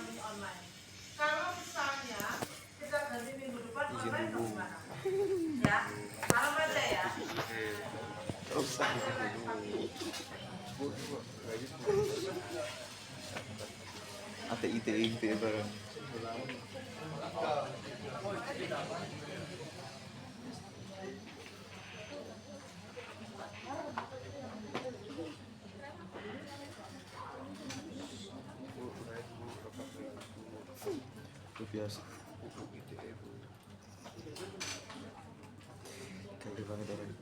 ini online. Kalau misalnya kita ganti minggu depan online bagaimana? Ya, malam aja ya. Ada ide-ide bareng. Itu biasa. Gede banget orang.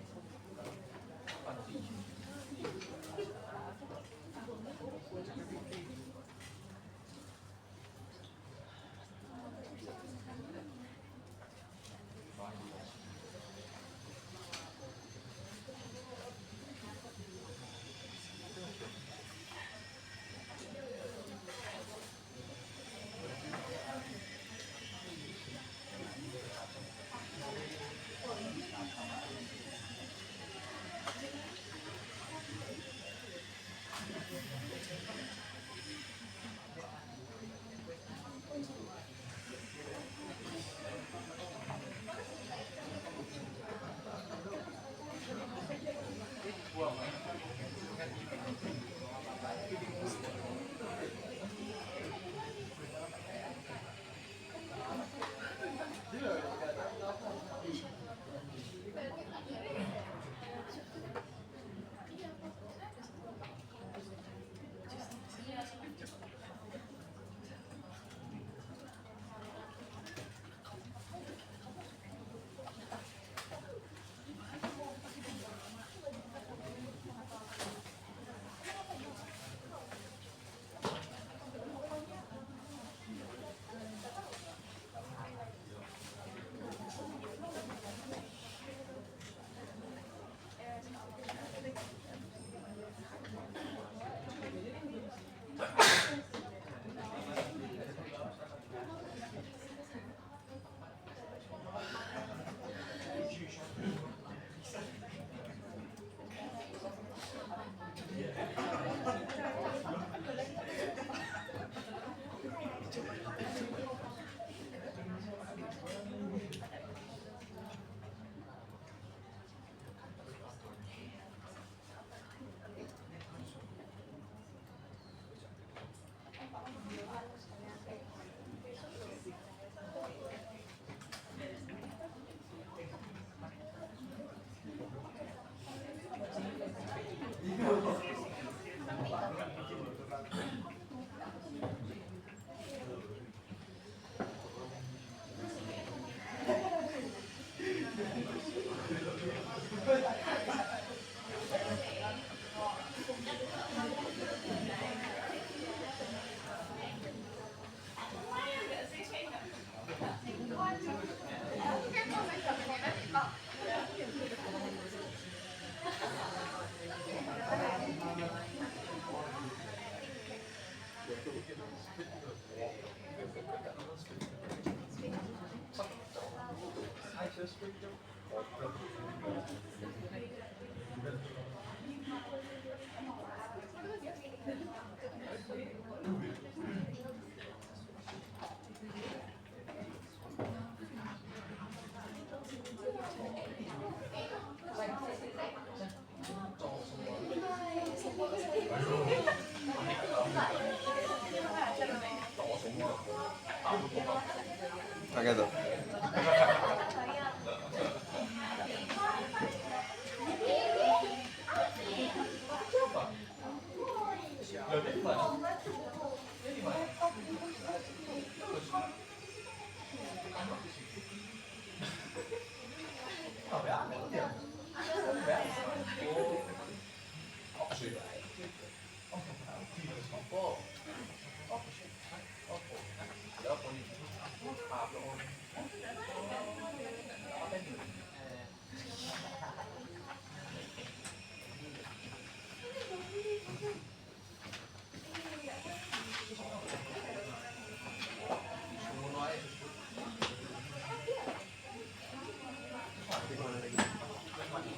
Pakai tuh.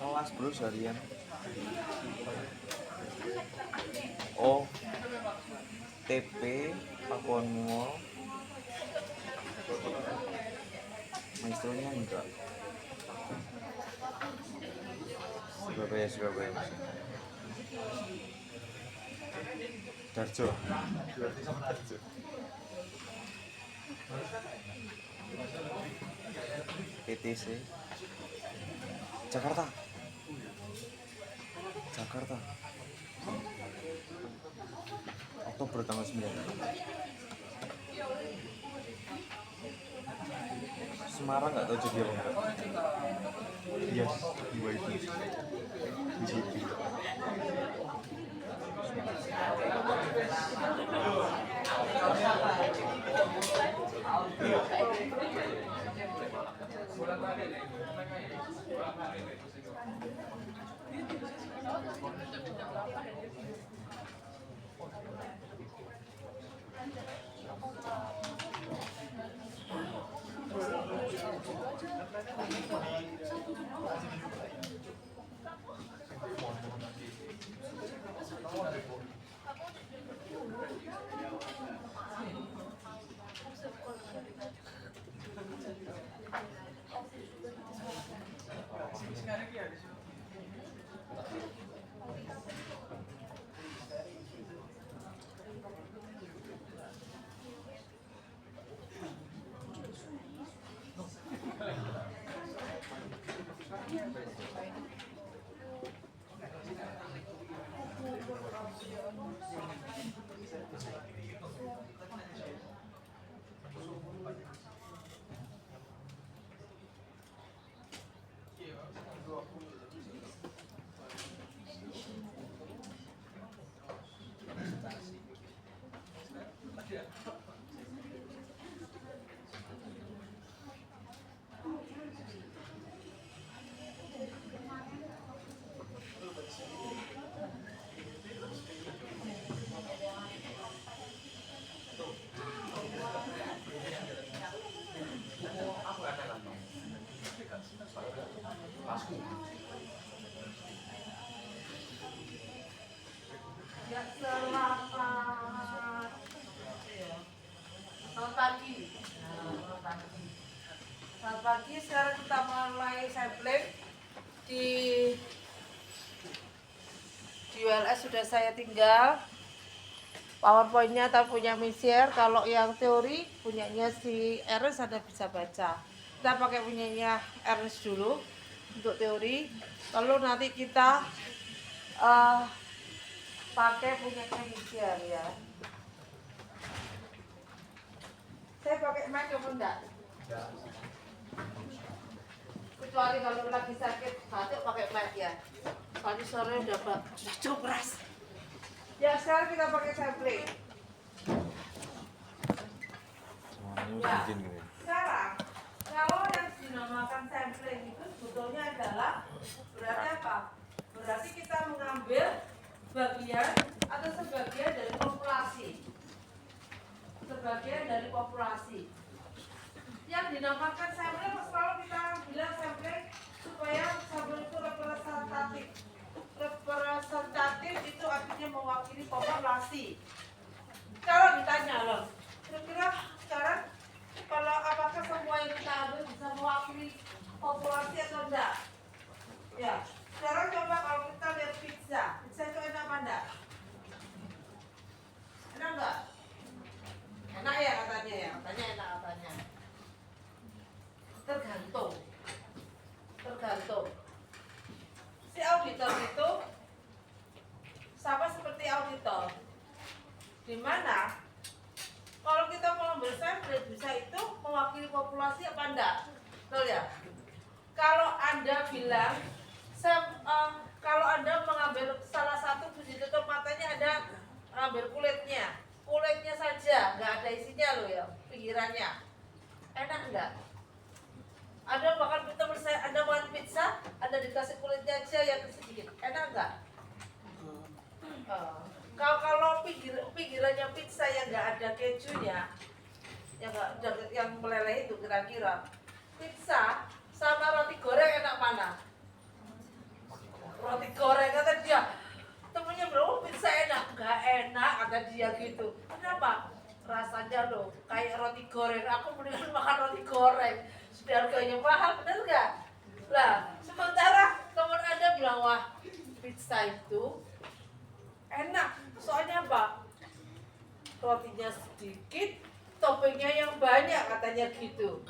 Kelas bro seharian. Oh TP Pakuan Mall. Maestronya enggak. Surabaya. Darjo. PTC Jakarta. Oktober tanggal 9. Semarang nggak tahu jadi apa enggak. Yes, dua itu. Di situ. Ya, selamat pagi. Selamat pagi. Sekarang kita mulai sampling di ULS sudah saya tinggal. PowerPoint-nya atau punya Misier. Kalau yang teori punyanya si Ernest, Anda bisa baca. Kita pakai punyanya Ernest dulu untuk teori. Lalu nanti kita pakai punyanya Misier ya. Saya pakai mic apa enggak? Kecuali kalau lagi sakit batuk pakai mic ya. Tadi sore udah cukup keras. Ya, sekarang kita pakai sampling. Ya, sekarang kalau yang dinamakan sampling itu sebetulnya adalah berarti apa? Berarti kita mengambil bagian atau sebagian dari populasi. Sebagian dari populasi. Yang dinamakan sampling selalu kita bilang sampling supaya sampling itu representatif. Representatif itu artinya mewakili populasi. Kalau ditanya loh, kira-kira sekarang kalau apakah semua yang kita ambil bisa mewakili populasi atau enggak? Ya, sekarang coba kalau kita lihat pizza itu enak apa enggak? Enak enggak? Enak ya katanya ya, katanya enak katanya. Tergantung. Si auditor itu sama seperti auditor, di mana kalau kita mau ambil sampel bisa itu mewakili populasi apa enggak? Betul ya? Kalau Anda bilang kalau Anda mengambil salah satu ditutup matanya, Anda ambil kulitnya saja, nggak ada isinya loh ya, pinggirannya, enak enggak? Anda makan pizza, Anda dikasih kulitnya aja yang sedikit, enak enggak? Kalau pinggirannya pizza yang nggak ada kejunya, yang meleleh itu kira-kira, pizza sama roti goreng enak mana? Roti goreng, kata dia. Temennya belum pizza bisa enak, nggak enak kata dia gitu. Kenapa? Rasanya loh kayak roti goreng. Aku mendingan makan roti goreng. Sudah harganya mahal, bener nggak? Lah, sementara teman Anda bilang wah pizza itu enak. Soalnya apa? Rotinya sedikit, toppingnya yang banyak katanya gitu.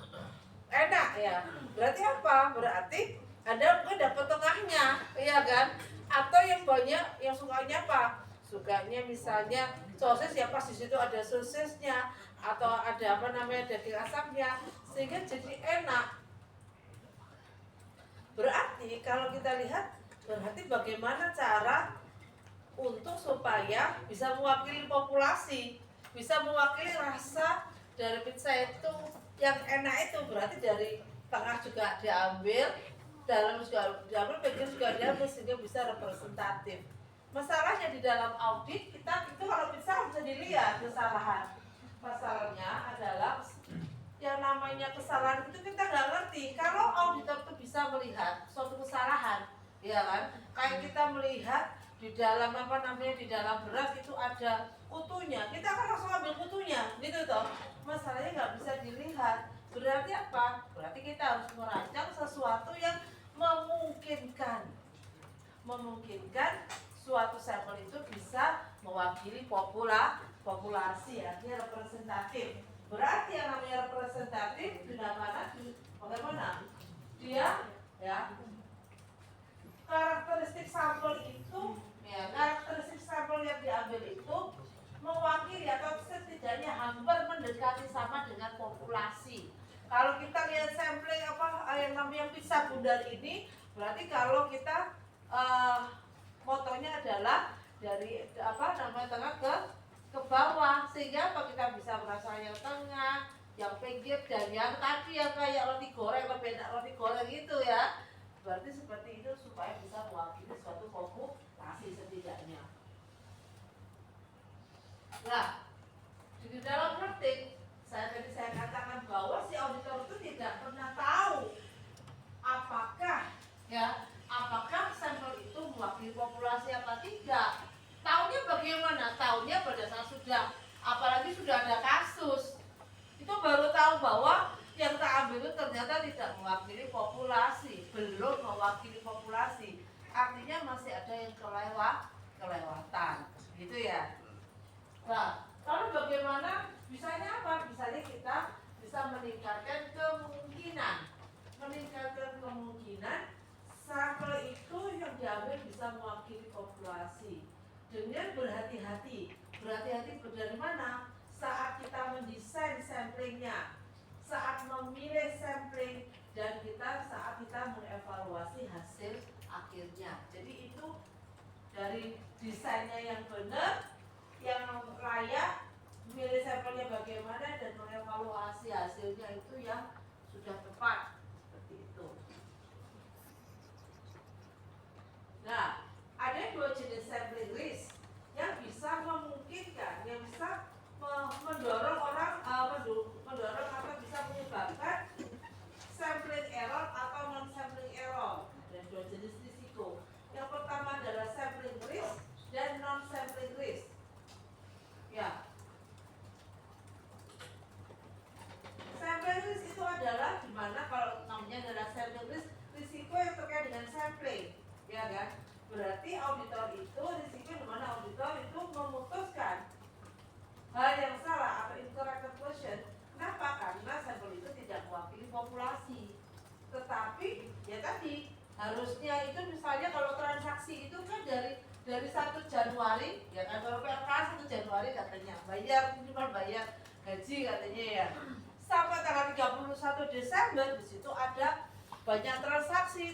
Enak ya. Berarti apa? Berarti Anda mungkin dapat tengahnya, iya kan? Atau yang banyak yang sukanya apa? Sukanya misalnya sosis ya pas di situ ada sosisnya atau ada apa namanya daging asamnya sehingga jadi enak. Berarti kalau kita lihat berarti bagaimana cara untuk supaya bisa mewakili populasi, bisa mewakili rasa dari pizza itu yang enak itu berarti dari tengah juga diambil, dalam juga diambil, pinggir juga diambil sehingga bisa representatif. Masalahnya di dalam audit kita itu kalau bisa bisa dilihat kesalahan. Masalahnya adalah yang namanya kesalahan itu kita nggak ngerti. Kalau auditor itu bisa melihat suatu kesalahan, ya kan? Kayak kita melihat di dalam apa namanya di dalam beras itu ada kutunya, kita kan langsung ambil kutunya, gitu toh. Masalahnya nggak bisa dilihat. Berarti apa? Berarti kita harus merancang sesuatu yang memungkinkan suatu sampel itu bisa mewakili populasi, artinya representatif. Berarti yang namanya representatif bagaimana? Dia ya karakteristik sampel itu ya karakteristik sampel yang diambil itu mewakili atau setidaknya hampir mendekati sama dengan populasi. Kalau kita lihat sampling apa yang namanya pizza bundar ini, berarti kalau kita fotonya adalah dari apa namanya tengah ke bawah, sehingga apa kita bisa merasa yang tengah, yang pinggir dan yang tadi yang kayak roti goreng, lebih enak roti goreng itu ya. Berarti seperti itu supaya bisa mewakili suatu populasi setidaknya. Nah, di dalam praktik saya katakan bahwa si auditor itu tidak pernah tahu apakah sampel itu mewakili populasi apa tidak. Taunya bagaimana? Taunya pada saat apalagi sudah ada kasus, itu baru tahu bahwa yang tak ambil itu ternyata tidak mewakili populasi, belum mewakili populasi. Artinya masih ada yang kelewatan, gitu ya. Nah, lalu bagaimana? Bisanya apa? Bisanya kita bisa meningkatkan kemungkinan sampel itu yang diambil bisa mewakili populasi dengan berhati-hati. Berhati-hati dari mana? Saat kita mendesain samplingnya, saat memilih sampling, dan saat kita mengevaluasi hasil akhirnya. Jadi itu dari desainnya yang benar, yang layak, memilih sampelnya bagaimana, dan mengevaluasi hasilnya itu yang sudah tepat. Seperti itu. Nah, ada dua jenis sampling risk yang bisa memungkinkan, yang bisa mendorong atau bisa menyebabkan sampling error atau non sampling error. Ada dua jenis risiko. Yang pertama adalah sampling risk dan non sampling risk. Ya. Sampling risk itu adalah dimana kalau namanya adalah sampling risk, risiko yang terkait dengan sampling, ya kan? Berarti auditor itu risiko dimana auditor itu memutuskan hal yang salah atau incorrect conclusion. Kenapa? Karena sampel itu tidak mewakili populasi. Tetapi ya tadi harusnya itu misalnya kalau transaksi itu kan dari 1 Januari ya kan, kalau PLK 1 Januari katanya cuma bayar gaji katanya ya, sampai tanggal 31 Desember di situ ada banyak transaksi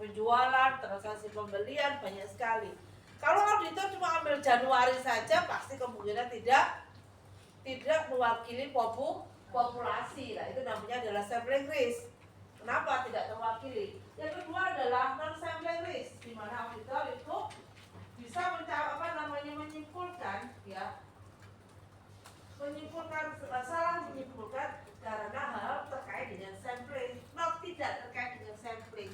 penjualan, transaksi pembelian, banyak sekali. Kalau auditor cuma ambil Januari saja, pasti kemungkinan tidak mewakili populasi. Nah, itu namanya adalah sampling risk. Kenapa tidak terwakili? Yang kedua adalah non sampling risk, di mana auditor itu bisa menyimpulkan karena hal terkait dengan sampling, tidak terkait dengan sampling.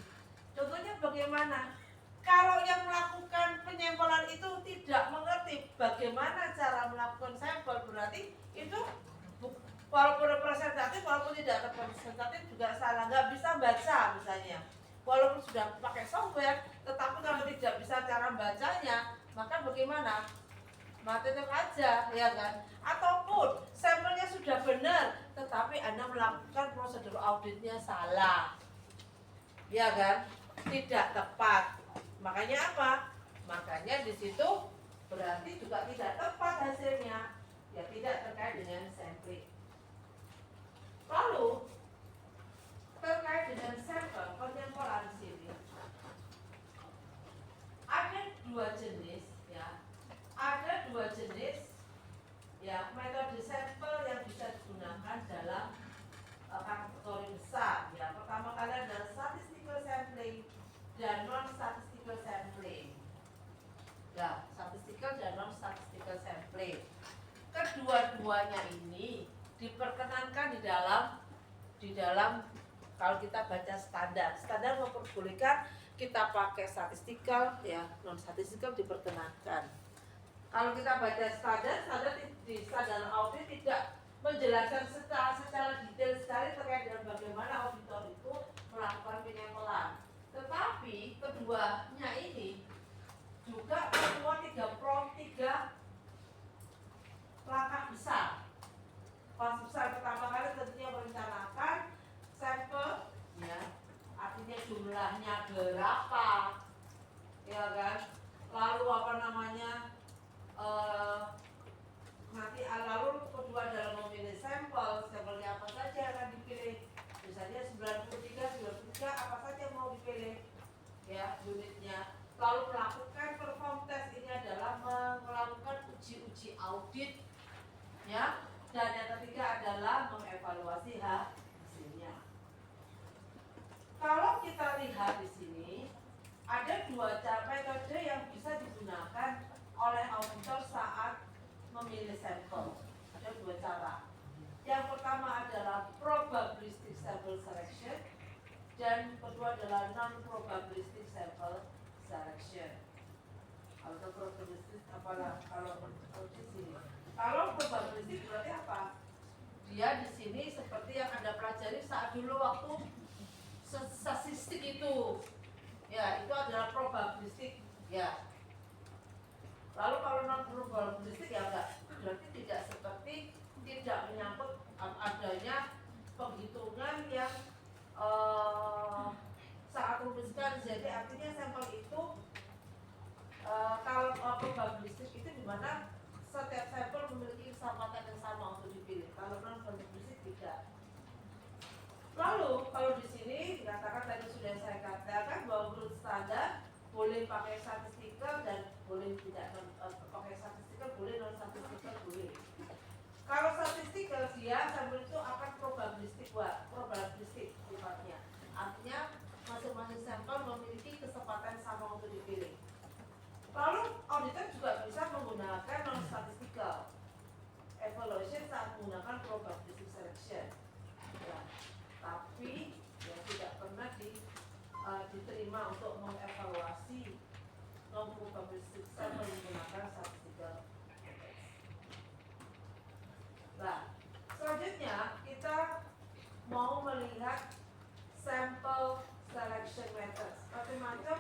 Contohnya bagaimana? Kalau yang melakukan penyampelan itu tidak mengerti mengerti bagaimana cara melakukan sampel, berarti itu walaupun representatif walaupun tidak representatif juga salah, nggak bisa baca misalnya. Walaupun sudah pakai software, tetapi kalau tidak bisa cara bacanya, maka bagaimana? Tetap aja, ya kan? Ataupun sampelnya sudah benar, tetapi Anda melakukan prosedur auditnya salah, ya kan? Tidak tepat. Makanya apa? Makanya di situ berarti juga tidak tepat hasilnya, ya tidak terkait dengan sampling. Lalu terkait dengan sampel kontemporer ini ada dua jenis, ya. Ada dua jenis ya metode sampel yang bisa digunakan dalam kategori besar. Ya, pertama kali adalah statistical sampling dan non statistical sampling. Ya, statistical dan non statistical sampling. Kedua-duanya ini diperkenankan di dalam kalau kita baca standar. Standar memperbolehkan kita pakai statistical, ya, non statistical diperkenankan. Kalau kita baca standar di standar audit tidak menjelaskan secara detail sekali terkait dengan bagaimana auditor itu melakukan penyampelan. Tetapi keduanya ini juga semua tiga langkah besar. Langkah besar pertama kali tentunya merencanakan sampel, ya, artinya jumlahnya berapa, ya kan? Lalu apa namanya? Nanti lalu kedua adalah memilih sampelnya apa saja yang akan dipilih, misalnya 93 apa saja yang mau dipilih, ya, unitnya. Lalu melakukan perform test, ini adalah melakukan uji audit, ya, dan yang ketiga adalah mengevaluasi hasilnya. Kalau kita lihat di sini ada dua cara metode yang bisa digunakan oleh auditor saat memilih sampel. Ada dua cara. Yang pertama adalah probabilistic sample selection dan kedua adalah non probabilistic sample selection. Kalau probabilistic apalah kalau di sini. Kalau probabilistic berarti apa? Dia di sini seperti yang Anda pelajari saat dulu waktu statistik itu. Ya, itu adalah probabilistic, ya. Lalu kalau non probabilistik ya enggak, berarti tidak seperti tidak menyangkut adanya penghitungan yang sangat rumit sekali. Jadi artinya sampel itu kalau probabilistik itu di mana setiap sampel memiliki kesempatan yang sama untuk dipilih. Kalau non probabilistik tidak. Lalu kalau di sini dikatakan tadi sudah saya katakan bahwa menurut standar boleh pakai statistical dan boleh tidak pakai statistical, boleh non statistical boleh. Kalau statistical dia sampel itu akan probabilistik sifatnya. Artinya masing-masing sampel memiliki kesempatan sama untuk dipilih. Lalu auditor juga bisa menggunakan non statistical evaluation saat menggunakan probabilistic selection. Ya, tapi ya tidak pernah diterima untuk mengevaluasi non probabilistic sampel menggunakan statistical methods. Nah, selanjutnya kita mau melihat sample selection methods. Macam-macam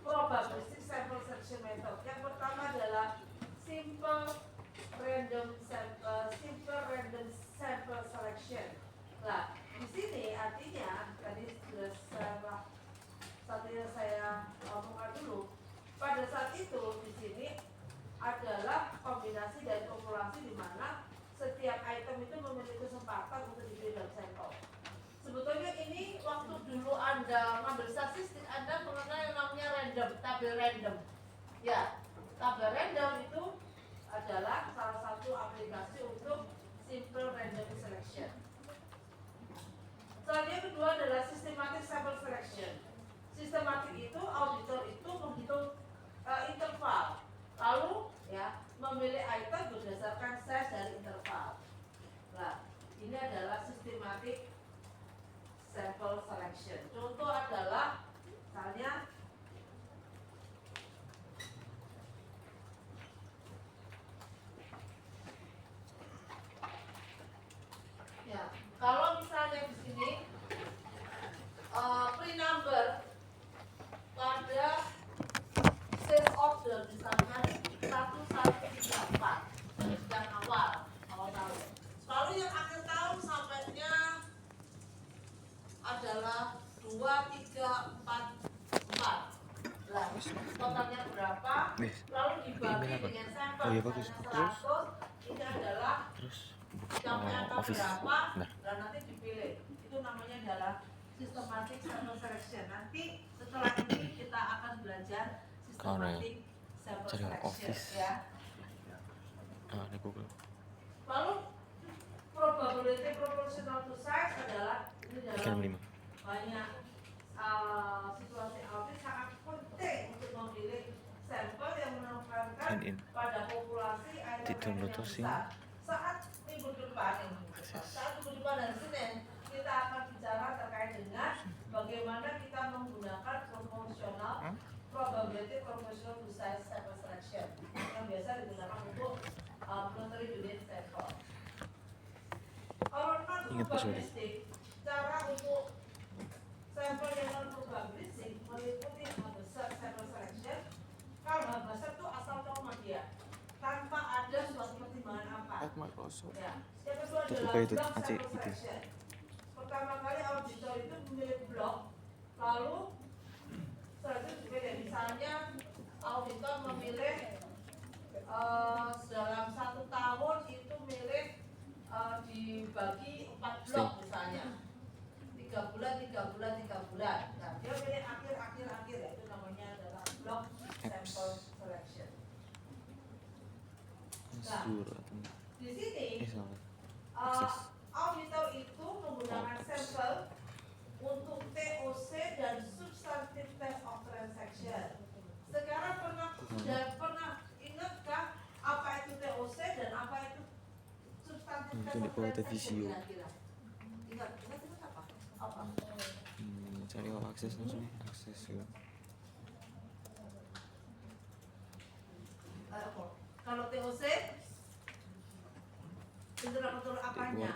probabilistic sample selection method. Yang pertama adalah simple random sample selection. Nah, di sini artinya tadi sudah saya omongkan dulu. Pada saat itu di sini adalah kombinasi dari populasi di mana setiap item itu memiliki kesempatan untuk dipilih dalam sampel. Sebetulnya ini waktu dulu Anda mengambil statistik, Anda mengenal yang namanya random, tabel random. Ya, tabel random itu adalah salah satu aplikasi untuk simple random selection. Selanjutnya kedua adalah systematic sample selection. Sistematik itu auditor itu menghitung interval, lalu ya memilih item berdasarkan size dari interval. Nah, ini adalah systematic sample selection. Contoh adalah misalnya 2, 3, 4, 4. Lah, totalnya berapa? Nih, Lalu dibagi email apa? dengan sampel. Oh iya bagus. Misalnya 100, ini adalah Terus sampai angka office. berapa? Nah, Dan nanti dipilih. Itu namanya adalah systematic sample selection. Nanti setelah ini kita akan belajar systematic sample cari selection office. ya. Ini Google. Lalu probability proportional to size adalah ini dalam 365. banyak situasi audit sangat penting untuk memilih sampel yang menemukan Sign in. pada populasi air Di download yang tuh sing. besar. Saat minggu depan hari Senin kita akan bicara terkait dengan bagaimana kita menggunakan proportional probability proportional to size sample selection yang biasa digunakan untuk monetary unit sample. Kalau non Ingat password. probabilistik, cara untuk sampel yang non probabilistik meliputi besar sample selection. Kalau besar itu asal koma dia tanpa ada suatu pertimbangan apa. Microsoft. Ya. Yang kedua adalah Buka itu, block Aceh, sample itu. selection. Pertama kali auditor itu memilih blok, lalu setelah itu dipilih. Misalnya auditor memilih dalam 1 tahun itu milih dibagi 4 blok misalnya 3 bulan, 3 bulan, 3 bulan. Nah, dia pilih akhir, ya, itu namanya adalah block sample selection. Nah, di sini auditor itu menggunakan sampel untuk TOC dan substantive test of transaction. Sekarang pernah ingatkah apa itu TOC dan apa itu substantive test of transaction kira-kira? Ingat apa? Apa? Cari akses langsung akses ya. Kalau TOC betul apanya?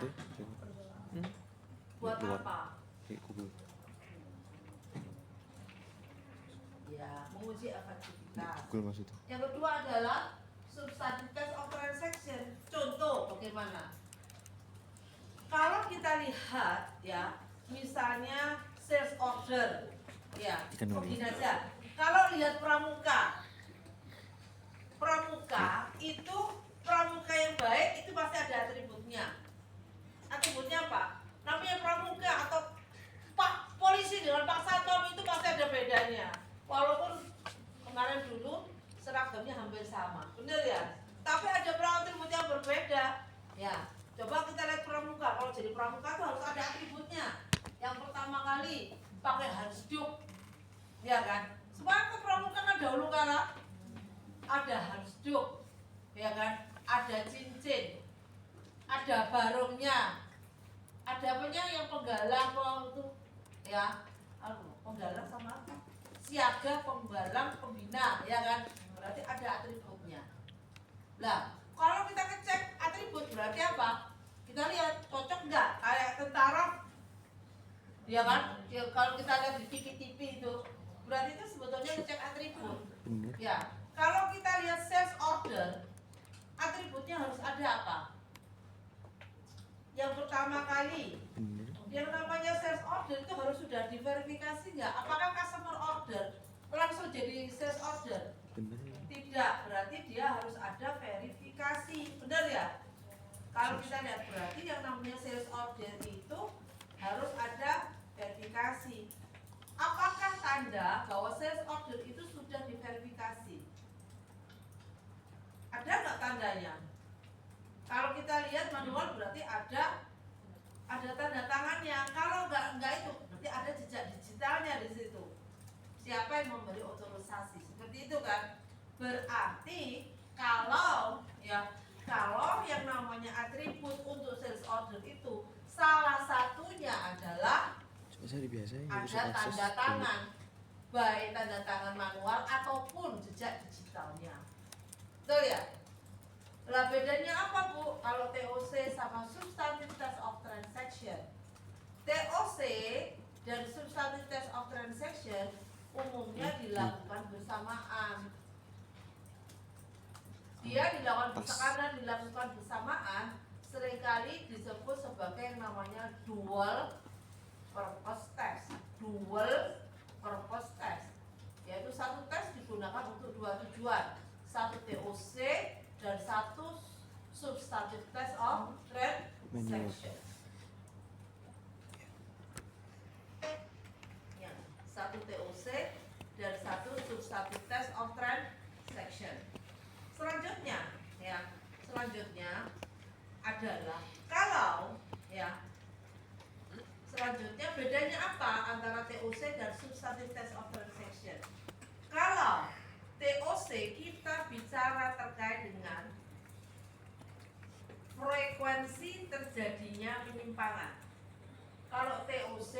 Buat apa? Google. Ya, menguji efektivitas. Google maksudnya. Yang kedua adalah substantive test of transaction. Contoh bagaimana? Kalau kita lihat ya, misalnya sales order, ya, begini aja. Kalau lihat pramuka itu pramuka yang baik itu pasti ada atributnya. Atributnya apa? Namanya pramuka atau Pak polisi dengan Pak Satpam itu pasti ada bedanya. Walaupun kemarin dulu seragamnya hampir sama, benar ya? Tapi ada atribut yang berbeda. Ya, coba kita lihat pramuka. Kalau jadi pramuka itu harus ada atributnya. Yang pertama kali pakai handuk, ya kan? Semangat pramuka kan dahulu kala ada handuk, ya kan? Ada cincin, ada barungnya, ada apanya yang penggalang itu, ya, penggalang sama apa? Siaga, penggalang, pembina, ya kan? Berarti ada atributnya. Lah, kalau kita ngecek atribut berarti apa? Kita lihat cocok nggak kayak tentara, ya kan? Ya, kalau kita lihat di TV itu, berarti itu sebetulnya ngecek atribut. Bener. Ya, kalau kita lihat sales order, atributnya harus ada apa? Yang pertama kali, yang namanya sales order itu harus sudah diverifikasi nggak? Apakah customer order langsung jadi sales order? Bener. Tidak, berarti dia harus ada verifikasi, benar ya? Kalau kita lihat berarti yang namanya sales order itu harus ada verifikasi. Apakah tanda bahwa sales order itu sudah diverifikasi? Ada nggak tandanya? Kalau kita lihat manual berarti ada tanda tangannya. Kalau nggak itu berarti ada jejak digitalnya di situ. Siapa yang memberi otorisasi? Seperti itu kan? Berarti kalau yang namanya atribut untuk sales order itu salah satunya adalah Coba saya biasa ada tanda tangan, baik tanda tangan manual ataupun jejak digitalnya. Betul ya? Lah bedanya apa Bu? Kalau TOC sama substantive test of transaction. TOC dan substantive test of transaction umumnya dilakukan bersamaan. Dia dilakukan bersamaan seringkali disebut sebagai yang namanya dual purpose test. dual purpose test, yaitu satu tes digunakan untuk dua tujuan, satu TOC dan satu substantive test of transaction. Ya, satu TOC dan satu substantive test of transaction. Selanjutnya adalah kalau selanjutnya bedanya apa antara TOC dan substantive test of transaction? Kalau TOC kita bicara terkait dengan frekuensi terjadinya penyimpangan. Kalau TOC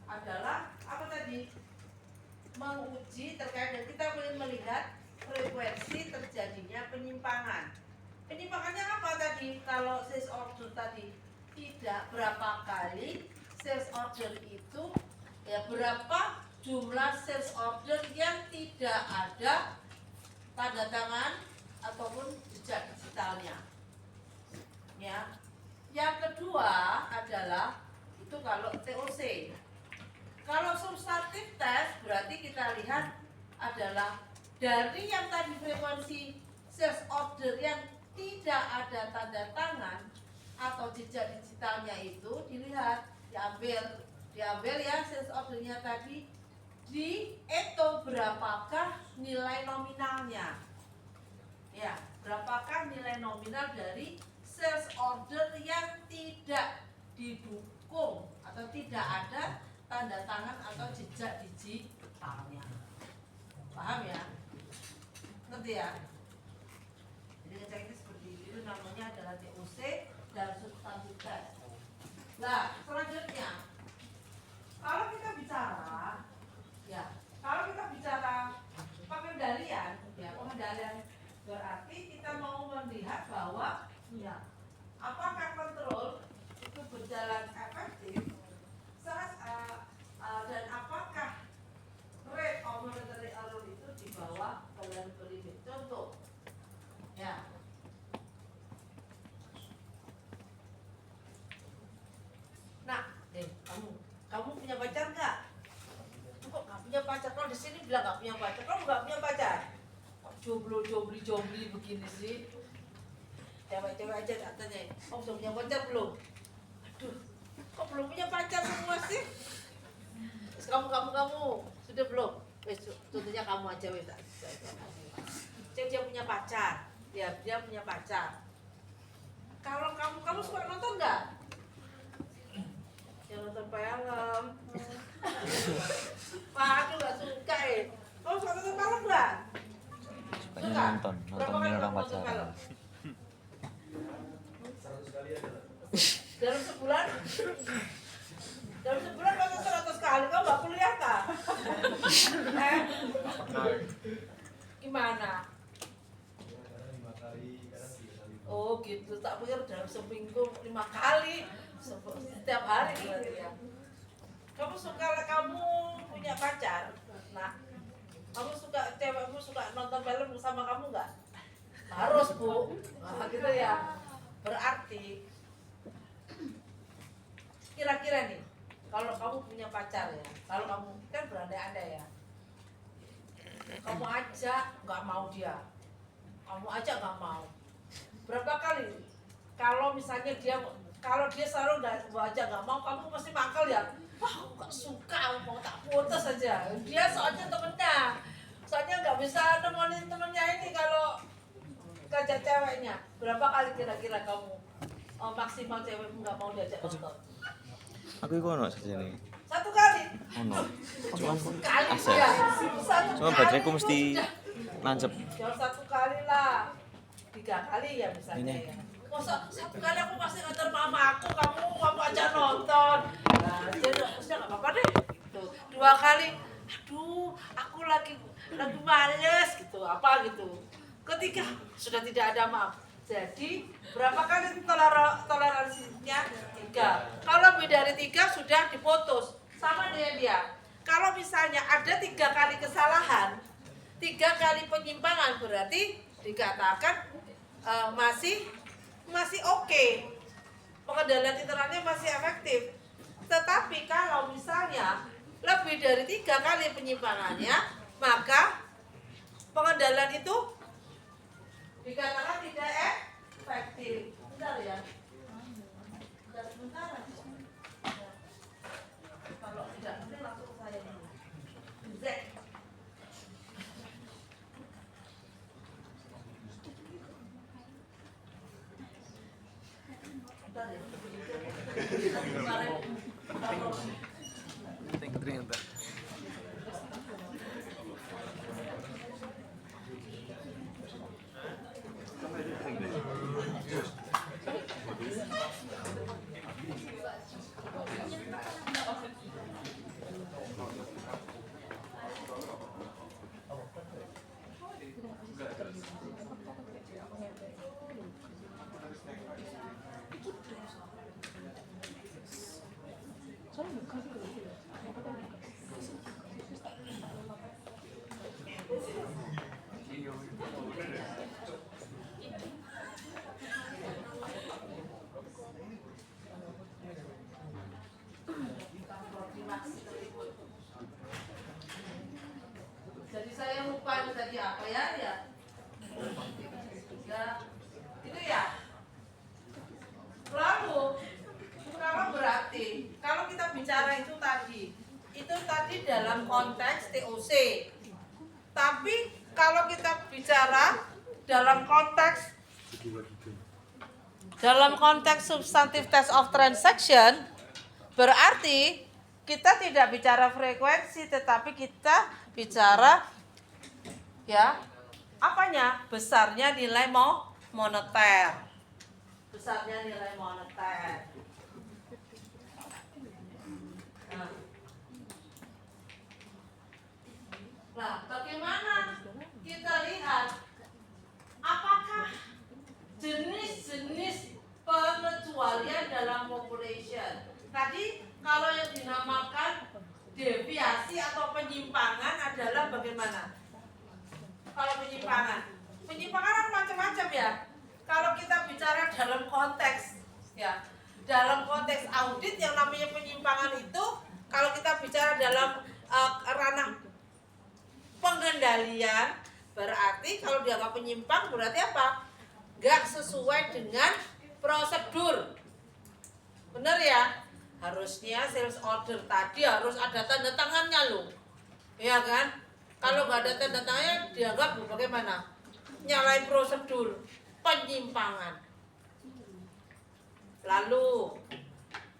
adalah apa tadi? Menguji terkait dan kita ingin melihat frekuensi terjadinya penyimpangan. Penyimpangannya apa tadi? Kalau sales order tadi tidak berapa kali sales order itu berapa jumlah sales order yang tidak ada tanda tangan ataupun jejak digitalnya. Ya. Yang kedua adalah itu kalau TOC. Kalau substantive test berarti kita lihat adalah dari yang tadi frekuensi sales order yang tidak ada tanda tangan atau jejak digitalnya itu dilihat, diambil ya sales ordernya tadi, dihitung berapakah nilai nominalnya. Ya, berapakah nilai nominal dari sales order yang tidak didukung atau tidak ada tanda tangan atau jejak digitalnya. Paham ya? Ngerti ya? Jadi ngecek itu seperti itu, namanya adalah TOC dan substantive test. Nah, selanjutnya kalau kita bicara pengendalian, pengendalian berarti kita mau melihat bahwa apakah kontrol itu berjalan efektif dan apakah rate of monetary error itu di bawah tolerable limit. Contoh, nah, kamu punya pacar nggak? Kok nggak punya pacar? Kalau di sini bilang nggak punya pacar, kamu nggak punya pacar? Kok jombli begini sih? Cewek-cewek aja katanya, kamu sudah punya pacar belum? Aduh, kok belum punya pacar semua sih? Terus kamu sudah belum? Contohnya kamu aja wes. Dia punya pacar, dia punya pacar. Kalau kamu suka nonton nggak? Yang nonton film. Waduh, nggak suka ya. Kamu suka nonton film nggak? Sukanya nontonin orang pacaran. Dalam sebulan nonton 100 kali, kamu nggak kuliah kah? Gimana? Oh gitu, tak pikir dalam seminggu 5 kali, setiap hari gitu ya. Kamu punya pacar, nah cewekmu suka nonton film sama kamu nggak? Harus bu, nah, gitu ya. Berarti kira-kira nih, kalau kamu punya pacar ya, kalau kamu kan berandai-andai ya, kamu aja nggak mau dia, berapa kali? Kalau misalnya kalau dia selalu nggak mau, kamu pasti mangkal ya. Wah, aku nggak suka, mau tak putus aja. Dia soalnya temennya, nggak bisa nemenin temennya ini kalau ngajak ceweknya. Berapa kali kira-kira kamu maksimal cewekmu nggak mau diajak nonton? Aku itu ono saja nih. 1 kali. Ono. Cuman Kali asal. ya. Cuma badanku mesti nancep. Jangan 1 kali lah. 3 kali ya misalnya ya. Masa 1 kali aku pasti nonton mama aku, kamu ajak nonton. Nah, jadi harusnya nggak apa-apa deh. Gitu. 2 kali, aduh, aku lagi males gitu, apa gitu. Ketiga sudah tidak ada maaf. Jadi berapa kali toleransinya? 3. Kalau lebih dari 3 sudah diputus. Sama dengan dia. Kalau misalnya ada 3 kali kesalahan, 3 kali penyimpangan, berarti dikatakan masih oke. Pengendalian internalnya masih efektif. Tetapi kalau misalnya lebih dari 3 kali penyimpangannya, maka pengendalian itu dikatakan tidak efektif. Bentar ya. Sebentar aja. Kalau tidak nanti langsung saya dulu. Zek. Bentar ya. Tem que 30. Jadi saya lupa itu tadi apa ya? Ya, itu ya. Lalu kalau berarti kalau kita bicara itu tadi dalam konteks TOC. Tapi kalau kita bicara dalam konteks substantive test of transaction, berarti kita tidak bicara frekuensi, tetapi kita bicara ya apanya? Besarnya nilai moneter. Besarnya nilai moneter. Nah, bagaimana kita lihat apakah jenis-jenis pengecualian dalam population? Tadi kalau yang dinamakan deviasi atau penyimpangan adalah bagaimana? Kalau penyimpangan kan macam-macam ya. Kalau kita bicara dalam konteks ya, dalam konteks audit yang namanya penyimpangan itu, kalau kita bicara dalam ranah pengendalian, berarti kalau dianggap penyimpang berarti apa? Gak sesuai dengan prosedur. Benar ya? Harusnya sales order tadi harus ada tanda tangannya loh. Ya kan? Kalau nggak ada tanda tangannya dianggap bagaimana? Nyalain prosedur, penyimpangan. Lalu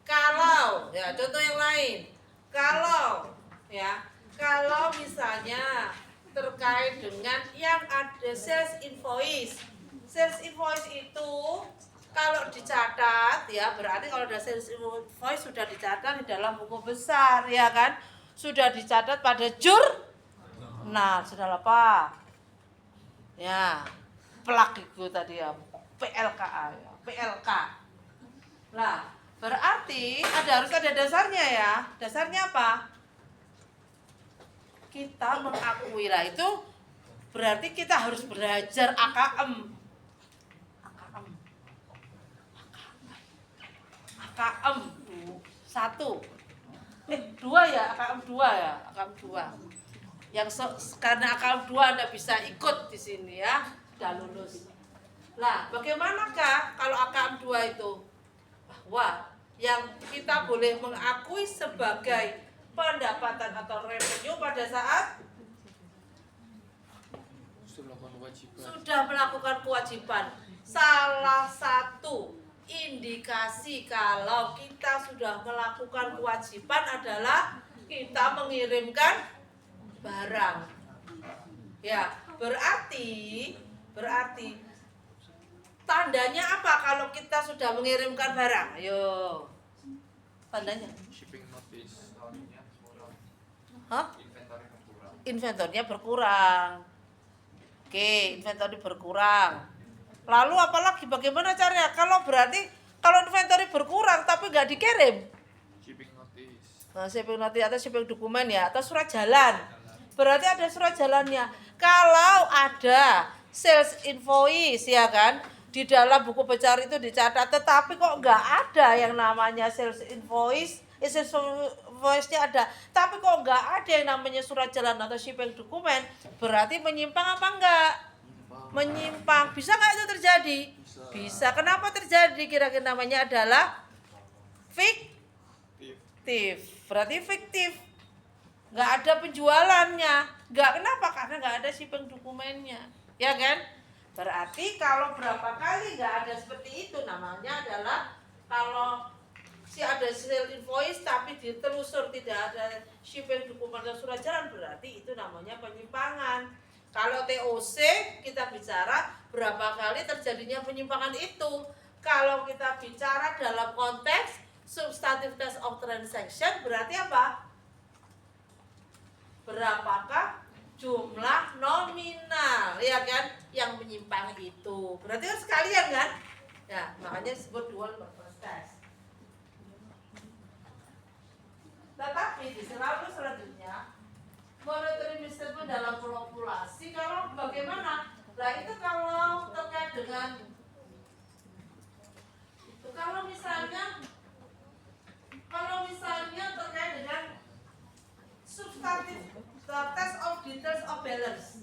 kalau ya contoh yang lain, kalau misalnya terkait dengan yang ada sales invoice. Sales invoice itu kalau dicatat ya, berarti kalau ada sales invoice sudah dicatat di dalam buku besar ya kan, sudah dicatat pada jurnal, sudah apa ya, plak itu tadi ya, PLKA ya, PLK. Nah berarti harus ada dasarnya ya. Dasarnya apa? Kita mengakui lah, itu berarti kita harus belajar AKM 2 ya, AKM 2 ya, AKM 2. Karena AKM 2 Anda bisa ikut di sini ya, sudah lulus. Lah, bagaimanakah kalau AKM 2 itu? Bahwa yang kita boleh mengakui sebagai pendapatan atau revenue pada saat sudah melakukan kewajiban. Salah satu indikasi kalau kita sudah melakukan kewajiban adalah kita mengirimkan barang. Ya, berarti tandanya apa kalau kita sudah mengirimkan barang? Ayo. Tandanya. Shipping notice. Hah? Inventornya berkurang. Oke, inventory berkurang. Lalu apalagi bagaimana caranya? Kalau inventory berkurang tapi nggak dikirim, Shipping notice. nah, shipping notice atau shipping dokumen ya, atau surat jalan. Berarti ada surat jalannya. Kalau ada sales invoice ya kan, di dalam buku besar itu dicatat, tetapi kok nggak ada yang namanya sales invoice, isi invoice-nya ada. Tapi kok nggak ada yang namanya surat jalan atau shipping dokumen, berarti menyimpang apa enggak? Menyimpang. Bisa nggak itu terjadi? Bisa. Kenapa terjadi? Kira-kira namanya adalah fiktif. Berarti fiktif. Nggak ada penjualannya. Nggak, kenapa? Karena nggak ada shipping dokumennya. Ya kan? Berarti kalau berapa kali nggak ada seperti itu, namanya adalah kalau si ada sale invoice tapi ditelusur tidak ada shipping dokumen atau surat jalan, berarti itu namanya penyimpangan. Kalau TOC kita bicara berapa kali terjadinya penyimpangan itu. Kalau kita bicara dalam konteks substantive test of transaction, berarti apa? Berapakah jumlah nominal, ya kan, yang menyimpang itu? Berarti kan sekalian kan? Ya, makanya disebut dual purpose test. Tetapi di selalu selanjutnya monetary misstatement dalam populasi, kalau bagaimana? Nah itu kalau terkait dengan itu, kalau misalnya terkait dengan substantif test of details of balance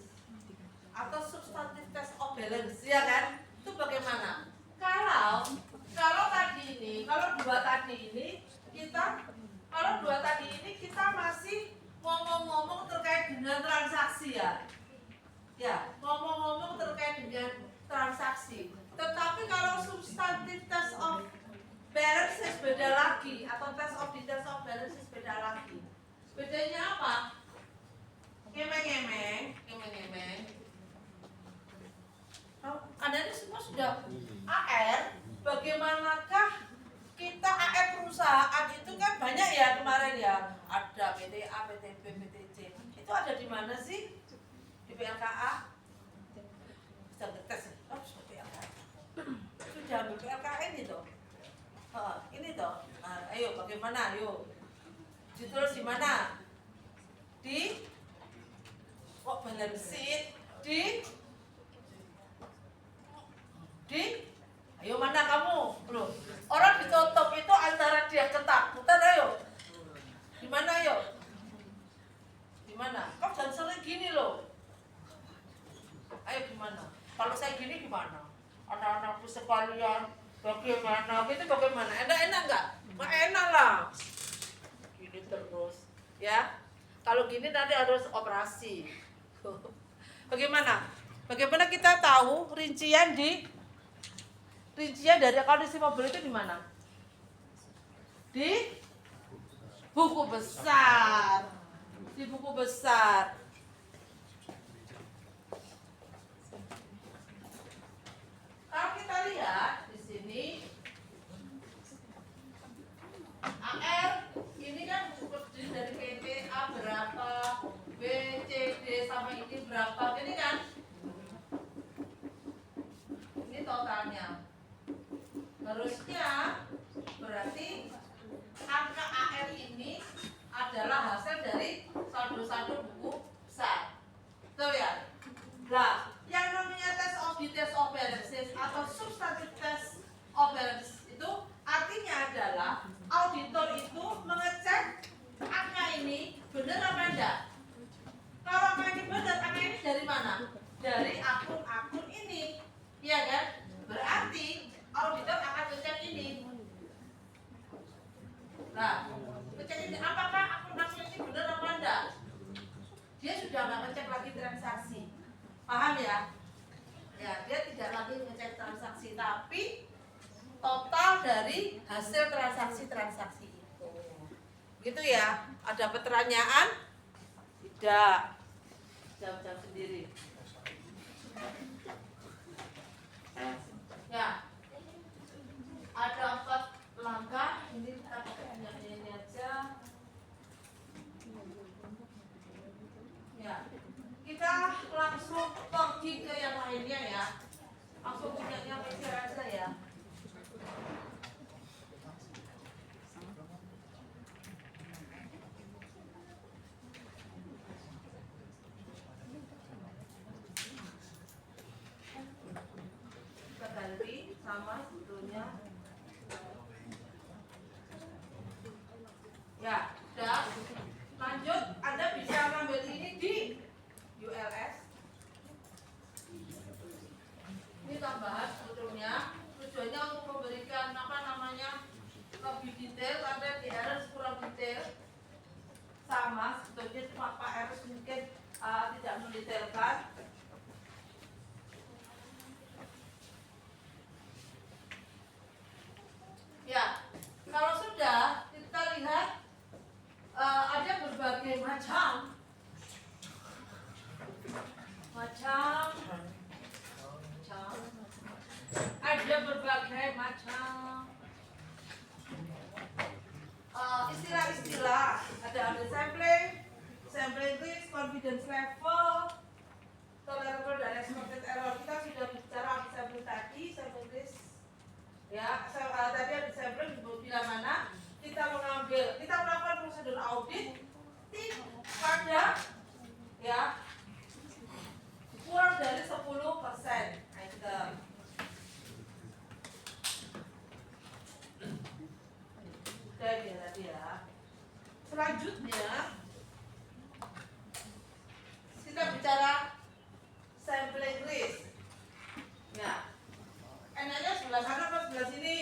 atau substantif test of balance, ya kan? Itu bagaimana? Kalau tadi ini, kalau dua tadi ini kita masih ngomong-ngomong terkait dengan transaksi, ya. Ya, ngomong-ngomong terkait dengan transaksi. Tetapi kalau substantif test of balances beda lagi, atau test of details of balances beda lagi. Bedanya apa? Ngemeng-ngemeng. Anda ini semua sudah AR. Bagaimanakah kita AR perusahaan itu kan banyak ya kemarin ya. Ada PTA, PTB, PTC. Itu ada di mana sih? Di PLKA? Sudah ngetes ya? Oh, sudah PLKA. Sudah ambil PLKA ini toh. Ini toh. Nah, ayo bagaimana? Ayo. Ditulis di mana? Di balance sheet. Ayo mana kamu? Loh, orang ditutup itu antara dia ketakutan, ayo. Di mana ayo? Di mana? Kau jangan sering gini loh. Ayo gimana? Kalau saya gini gimana? Anak-anakku sekalian, bagaimana? Itu bagaimana? Enak nggak? Nggak enak lah. Gini terus, ya. Kalau gini nanti harus operasi. Bagaimana? Bagaimana kita tahu rincian dari akuntansi mobil itu di mana? Di buku besar. Di buku besar. Kalau kita lihat di sini AR ini kan terdiri dari PT A berapa, B, C, D sama ini berapa, ini kan? Ini totalnya. Harusnya berarti angka AR ini adalah hasil dari saldo-saldo buku besar. Betul ya? Nah, yang namanya test of details of balances atau substantive test of balance itu artinya adalah auditor itu mengecek angka ini benar apa enggak. Kalau angka ini benar, angka ini dari mana? Dari akun-akun ini, ya kan? Berarti auditor akan ngecek ini. Nah, ngecek ini apakah akun-akun ini benar apa enggak? Dia sudah nggak ngecek lagi transaksi. Paham ya? Ya, dia tidak lagi ngecek transaksi, tapi total dari hasil transaksi itu. Gitu ya? Ada pertanyaan? Tidak. Jawab sendiri. Ya. Ada 4 langkah. Ini kita pakai ini aja. Ya. Kita langsung pergi ke yang lainnya ya. Langsung punyanya meja aja ya. Kita ganti sama sebetulnya. Ya, sudah. Lanjut, Anda bisa ngambil ini di ULS. Ini tambahan sebetulnya tujuannya untuk memberikan apa namanya lebih detail, karena di Eres kurang detail. Sama sebetulnya cuma Pak Eres mungkin tidak mendetailkan. Ya, kalau sudah kita lihat ada berbagai macam ada berbagai macam istilah-istilah. Ada sampling list, confidence level, tolerable dan expected error. Kita sudah bicara sampling tadi, sampling list. Ya, tadi ada sampling bila mana kita melakukan prosedur audit pada ya kurang dari 10%. Item. Udah ya tadi ya. Selanjutnya kita bicara sampling list. Ya. Enaknya sebelah sana atau sebelah sini?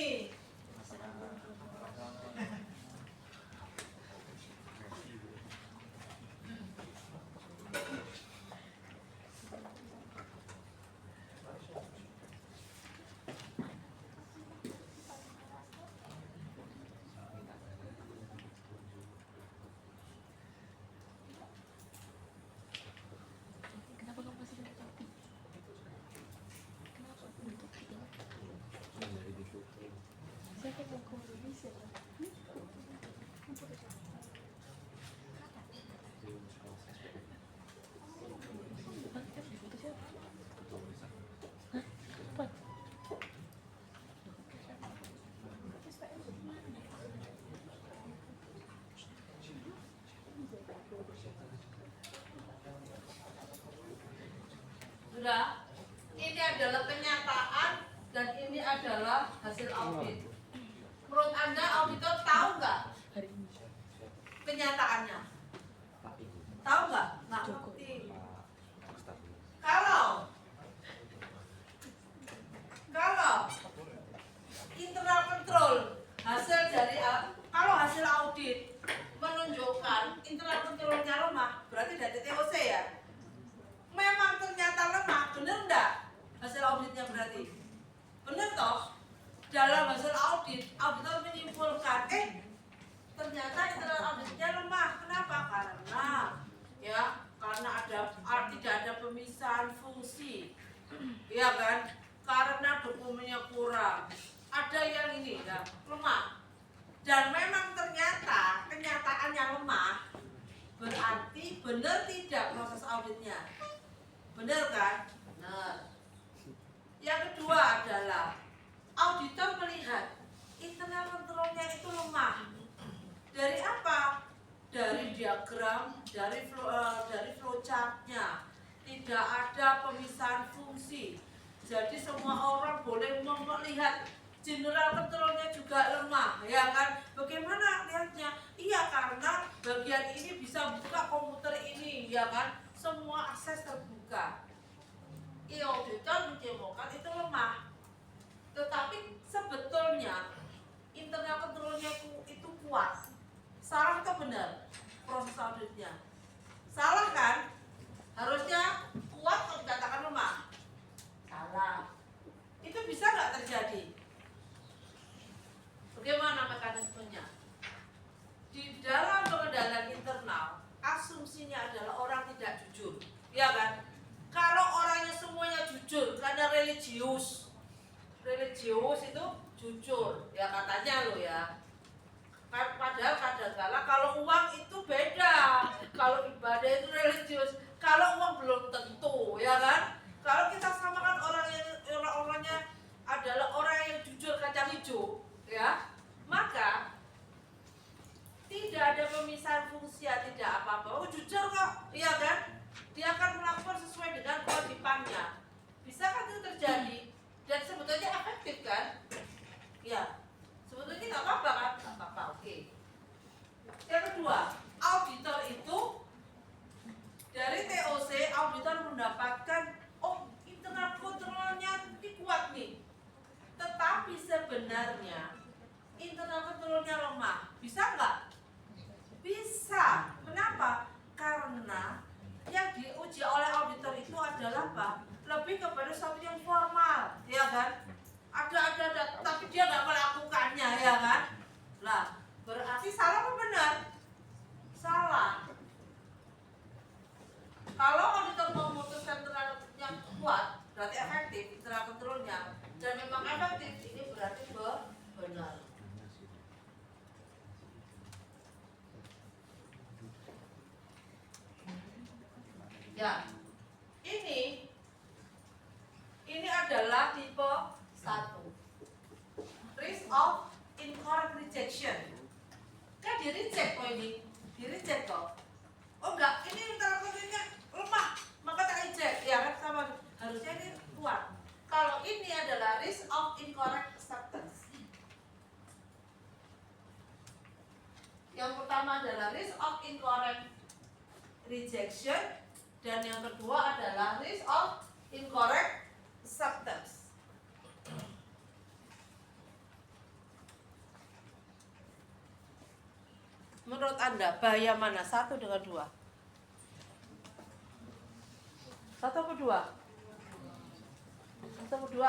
Sudah, ini adalah kenyataan dan ini adalah hasil audit. Menurut Anda auditor tahu nggak kenyataannya? Tahu nggak? Nggak ngerti. Kalau internal control hasil dari kalau hasil audit menunjukkan internal controlnya lemah, berarti dari TOC ya. Memang ternyata lemah, bener enggak hasil auditnya berarti? Bener toh? Dalam hasil audit, auditor menyimpulkan, ternyata internal auditnya lemah. Kenapa? Karena tidak ada pemisahan fungsi, ya kan? Karena dokumennya kurang. Ada yang ini, ya, lemah. Dan memang ternyata kenyataannya lemah, berarti benar tidak proses auditnya? Benar kan? Benar. Yang kedua adalah auditor melihat internal controlnya itu lemah. Dari apa? Dari diagram, dari flowchartnya. Tidak ada pemisahan fungsi. Jadi semua orang boleh melihat general controlnya juga lemah, ya kan? Bagaimana lihatnya? Iya, karena bagian ini bisa buka komputer ini, ya kan? Semua akses terbuka. Auditor menyimpulkan itu lemah. Tetapi sebetulnya internal controlnya itu kuat. Salah atau benar proses auditnya? Salah kan? Harusnya kuat atau dikatakan lemah? Salah. Itu bisa nggak terjadi? Bagaimana mekanismenya? Di dalam pengendalian internal, asumsinya adalah orang tidak jujur, ya kan? Kalau orangnya semuanya jujur, karena religius itu jujur, ya katanya lo ya. Padahal kadang-kala kalau uang itu beda, kalau ibadah itu religius, kalau uang belum tentu, ya kan? Kalau kita samakan orangnya adalah orang yang jujur kacang hijau, ya, maka tidak ada pemisahan fungsi, tidak apa-apa. Oh, jujur kok, iya kan? Dia akan melakukan sesuai dengan kewajibannya. Bisa kan itu terjadi? Dan sebetulnya efektif kan? Ya, sebetulnya nggak apa-apa kan? Nggak apa-apa, oke. Yang kedua, auditor itu dari TOC auditor mendapatkan internal kontrolnya ini kuat nih. Tetapi sebenarnya internal kontrolnya lemah. Bisa nggak? Bisa. Kenapa? Karena yang diuji oleh auditor itu adalah apa? Lebih kepada sesuatu yang formal, ya kan? Ada, tapi dia nggak melakukannya, ya kan? Lah, berarti salah apa benar? Salah. Kalau auditor memutuskan internal yang kuat, berarti efektif internal kontrolnya, dan memang efektif, ini berarti benar. Ya, ini adalah tipe 1. Risk of incorrect rejection. Kan di reject kok ini, di reject kok. Oh enggak, ini internal kontrolnya lemah, maka tak reject. Ya kan sama, harusnya ini kuat. Kalau ini adalah risk of incorrect acceptance. Yang pertama adalah risk of incorrect rejection, dan yang kedua adalah risk of incorrect acceptance. Menurut Anda, bahaya mana? 1 dengan 2? 1 atau 2? 1 atau 2?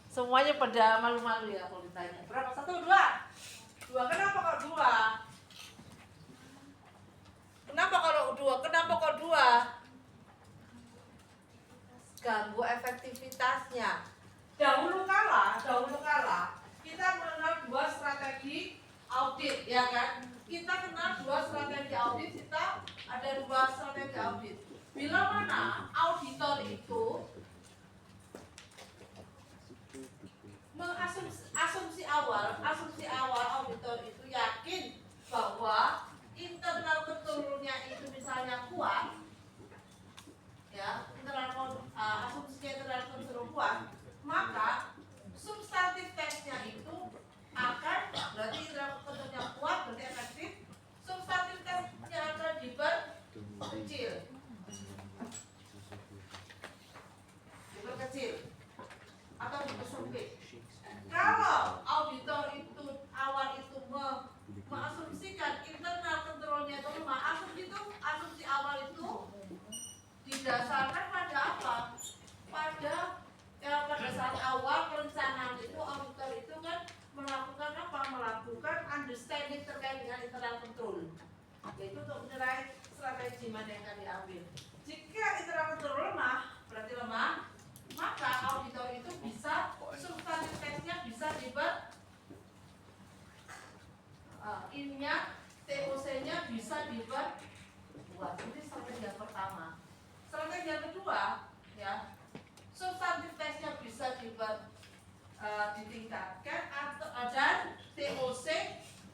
Semuanya pada malu-malu ya kalau ditanya. Berapa? 1 atau 2? 2, kenapa kok 2? Kenapa kalau 2? Kenapa kok 2? Ganggu efektivitasnya. Dahulu kala kita mengenal 2 strategi audit, ya kan? Kita kenal 2 strategi audit, kita ada 2 strategi audit. Bila mana auditor itu asumsi awal auditor itu yakin bahwa internal kontrolnya itu misalnya kuat, ya, asumsinya internal kontrol kuat, maka substantif tesnya itu akan, berarti internal kontrolnya kuat, berarti efektif. Substantif tesnya akan diperkecil, atau dipersempit. Kalau auditor itu awal itu mengasumsikan internal kontrolnya itu lemah, asumsi awal itu didasarkan pada apa? Pada saat awal perencanaan itu auditor itu kan melakukan apa? Melakukan understanding terkait dengan internal control, yaitu untuk menilai strategi mana yang akan diambil. Jika internal control lemah, berarti lemah, maka auditor itu bisa substantif tesnya bisa TOC-nya bisa dibuat. Ini strategi yang pertama. Strategi yang kedua, ya, substantif tesnya bisa ditingkatkan dan TOC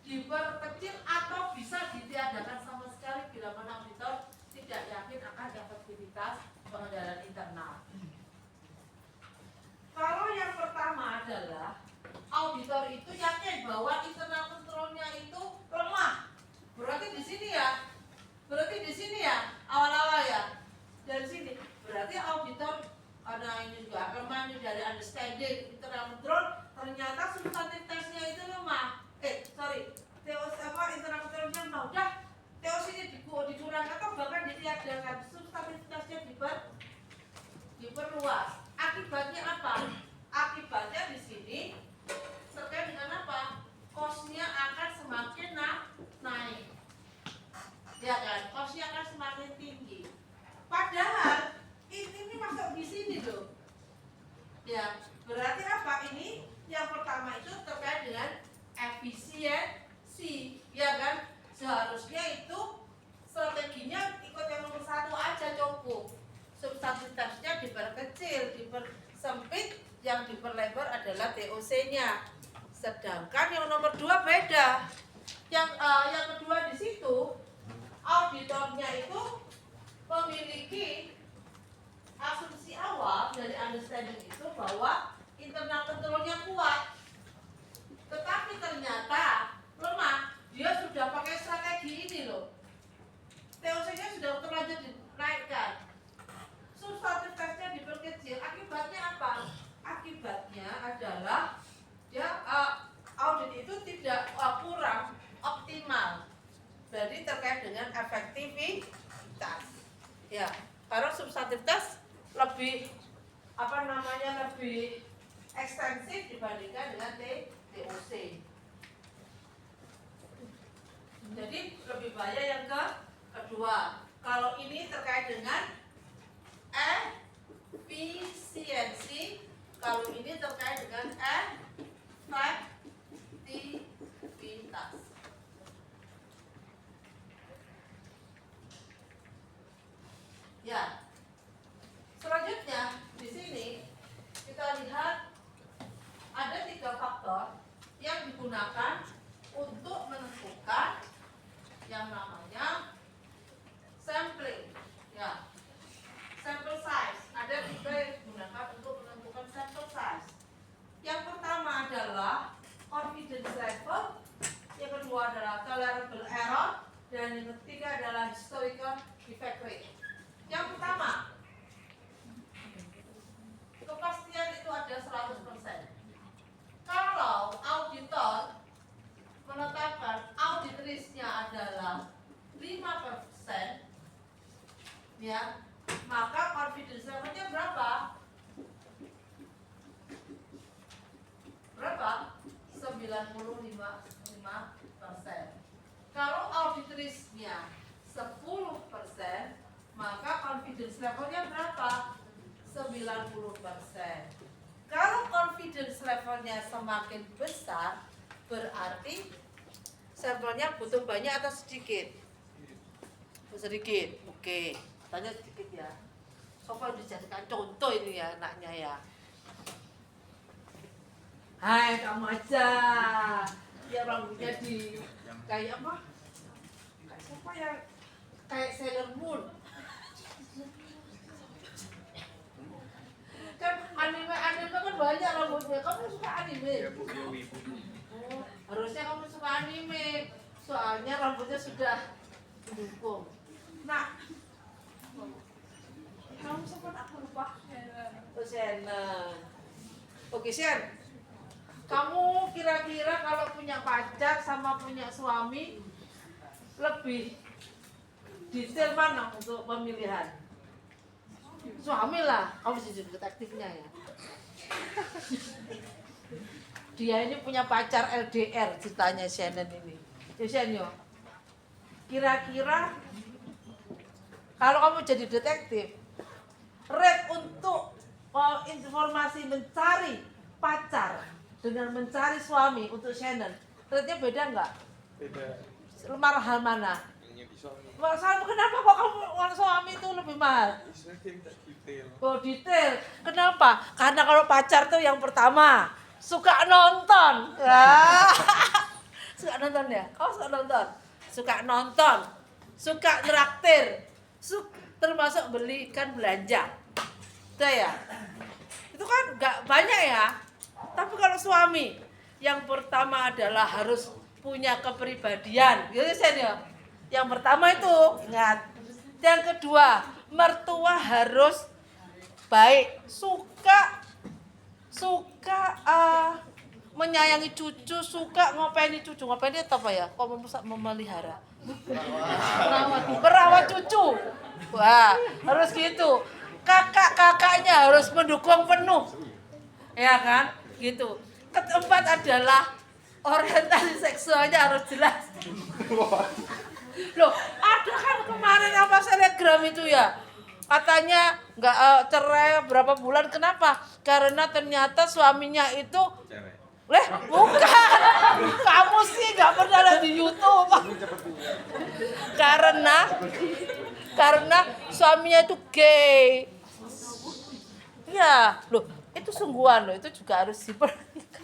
diperkecil atau bisa ditiadakan sama sekali bila mana auditor tidak yakin akan efektivitas pengendalian internal. Kalau yang pertama adalah auditor itu yakin bahwa internal kontrolnya itu lemah. Berarti di sini ya, awal-awal ya. Dari sini berarti auditor ada ini juga lemah nih dari understanding internal control, ternyata substantif tesnya itu lemah. Internal controlnya lemah. Udah TOC ini dikurangkan atau bahkan ditiadakan, substantif tesnya diperluas. Akibatnya apa? Akibatnya di sini terkait dengan apa? Cost-nya akan semakin naik. Ya kan? Cost-nya akan semakin tinggi. Padahal ini masuk di sini loh. Ya, berarti apa ini? Yang pertama itu terkait dengan efisiensi, ya kan? Seharusnya itu strateginya ikut yang nomor 1 aja cukup. Substansitasnya diperkecil, dipersempit, yang diperlebar adalah TOC-nya. Sedangkan yang nomor 2 beda. Yang kedua di situ auditornya itu memiliki asumsi awal dari understanding itu bahwa internal kontrolnya kuat, tetapi ternyata lemah. dia sudah pakai strategi ini loh. TOC-nya sudah terlanjur dinaikkan. Substantif tesnya diperkecil. Akibatnya apa? Akibatnya adalah dia audit itu tidak kurang optimal. Jadi terkait dengan efektivitas. Ya, karena substantif tes lebih lebih ekstensif dibandingkan dengan TOC. Jadi lebih bahaya yang kedua. Kalau ini terkait dengan efisiensi, kalau ini terkait dengan efektivitas. Ya. Selanjutnya di sini kita lihat ada 3 faktor yang digunakan untuk menentukan yang namanya sampling. Ya. Sample size. Ada 3 yang digunakan untuk menentukan sample size. Yang pertama adalah confidence level, yang kedua adalah tolerable error, dan yang ketiga adalah historical defect rate. Yang pertama, kepastian itu ada 100%. Kalau auditor menetapkan audit risk-nya adalah 5%, ya, maka confidence level-nya berapa? Berapa? 95%. Kalau audit risk-nya 10%, maka confidence level-nya berapa? 90%. Kalau confidence levelnya semakin besar, berarti sampelnya butuh banyak atau sedikit? Sedikit. Oke, tanya sedikit ya. Sofa dijadikan contoh ini ya anaknya ya. Hai, kamu aja. Ya rambutnya di kayak apa? Kayak siapa yang kayak Sailor Moon. Kan anime kan banyak rambutnya. Kamu suka anime? Oh, harusnya kamu suka anime. Soalnya rambutnya sudah mendukung. Nah, kamu sempat aku lupa. Oh, Shannon. Oke, Shen. Kamu kira-kira kalau punya pacar sama punya suami lebih detail mana untuk pemilihan? Suami lah, kamu bisa jadi detektifnya ya. Dia ini punya pacar LDR, ceritanya Shannon ini. Ya Shannon, kira-kira kalau kamu jadi detektif, rate untuk informasi mencari pacar dengan mencari suami untuk Shannon, rate-nya beda nggak? Beda. Mahal mana? Yang di suami. Kenapa kok kamu suami itu lebih mahal? Biasanya dia minta detail. Oh detail. Kenapa? Karena kalau pacar tuh yang pertama suka nonton. Ya. Suka nonton ya? Kau suka nonton? Suka nonton. Suka traktir. Termasuk belikan belanja. Itu ya. Itu kan nggak banyak ya. Tapi kalau suami yang pertama adalah harus punya kepribadian. Gitu ya. Yang pertama itu ingat. Yang kedua, mertua harus baik, suka menyayangi cucu, suka ngopeni cucu. Ngopeni itu apa ya? Kok memelihara? Merawat cucu. Wah, harus gitu. Kakak-kakaknya harus mendukung penuh. Ya kan? Gitu. Keempat adalah orientasi seksualnya harus jelas. Loh, ada kan kemarin apa selebgram itu ya? Katanya nggak cerai berapa bulan, kenapa? Karena ternyata suaminya itu bukan. Kamu sih nggak pernah lihat di YouTube. Karena suaminya itu gay. Ya, loh, itu sungguhan loh, itu juga harus diperhatikan.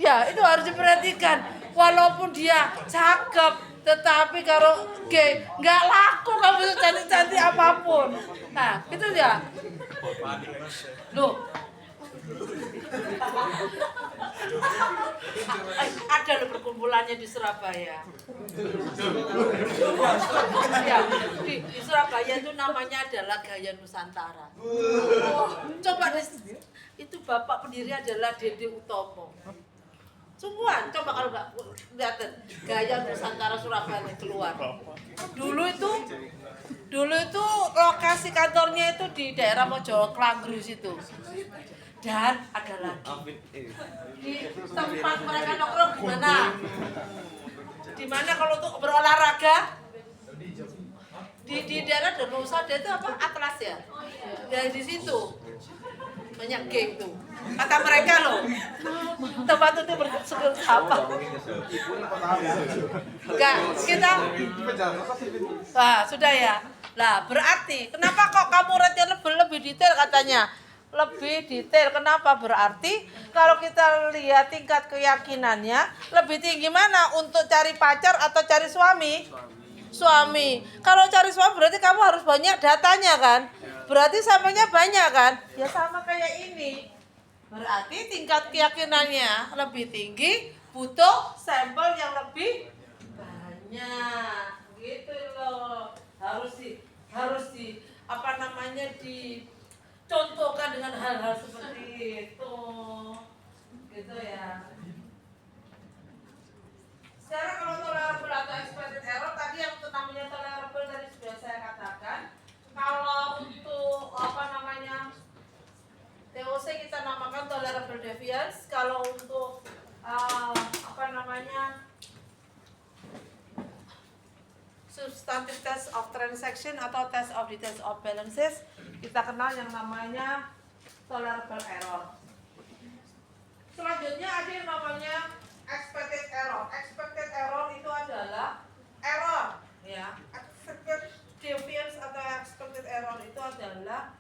Ya, itu harus diperhatikan. Walaupun dia cakep, tetapi kalau gay nggak laku kamu cantik-cantik apapun. Nah, itu ya. Loh, Ada loh perkumpulannya di Surabaya. Ya, di Surabaya itu namanya adalah Gaya Nusantara. Coba itu bapak pendiri adalah Dede Utomo. Sungguhan, coba kalau nggak lihat Gaya Nusantara Surabaya keluar. Dulu itu lokasi kantornya itu di daerah Mojo Klangru situ. Dan ada lagi di tempat mereka nongkrong di mana kalau untuk berolahraga di daerah Danau itu apa Atlas ya, dari di situ banyak geng tuh kata mereka loh, tempat itu bersebut apa enggak kita sudah ya lah, berarti kenapa kok kamu rate lebih detail katanya. Lebih detail, kenapa? Berarti kalau kita lihat tingkat keyakinannya lebih tinggi mana untuk cari pacar atau cari suami? Suami. Kalau cari suami berarti kamu harus banyak datanya kan? Berarti sampelnya banyak kan? Ya sama kayak ini. Berarti tingkat keyakinannya lebih tinggi, butuh sampel yang lebih banyak. Gitu loh. Harus di apa namanya dicontohkan dengan hal-hal seperti itu. Gitu ya. Sekarang kalau tolerable atau expected error tadi yang namanya tolerable tadi sudah saya katakan. Kalau untuk apa namanya TOC kita namakan tolerable deviance. Kalau untuk apa namanya substantive test of transaction atau test of details of balances, kita kenal yang namanya tolerable error. Selanjutnya ada yang namanya expected error. Expected error itu adalah error, ya. Expected deviance atau expected error itu adalah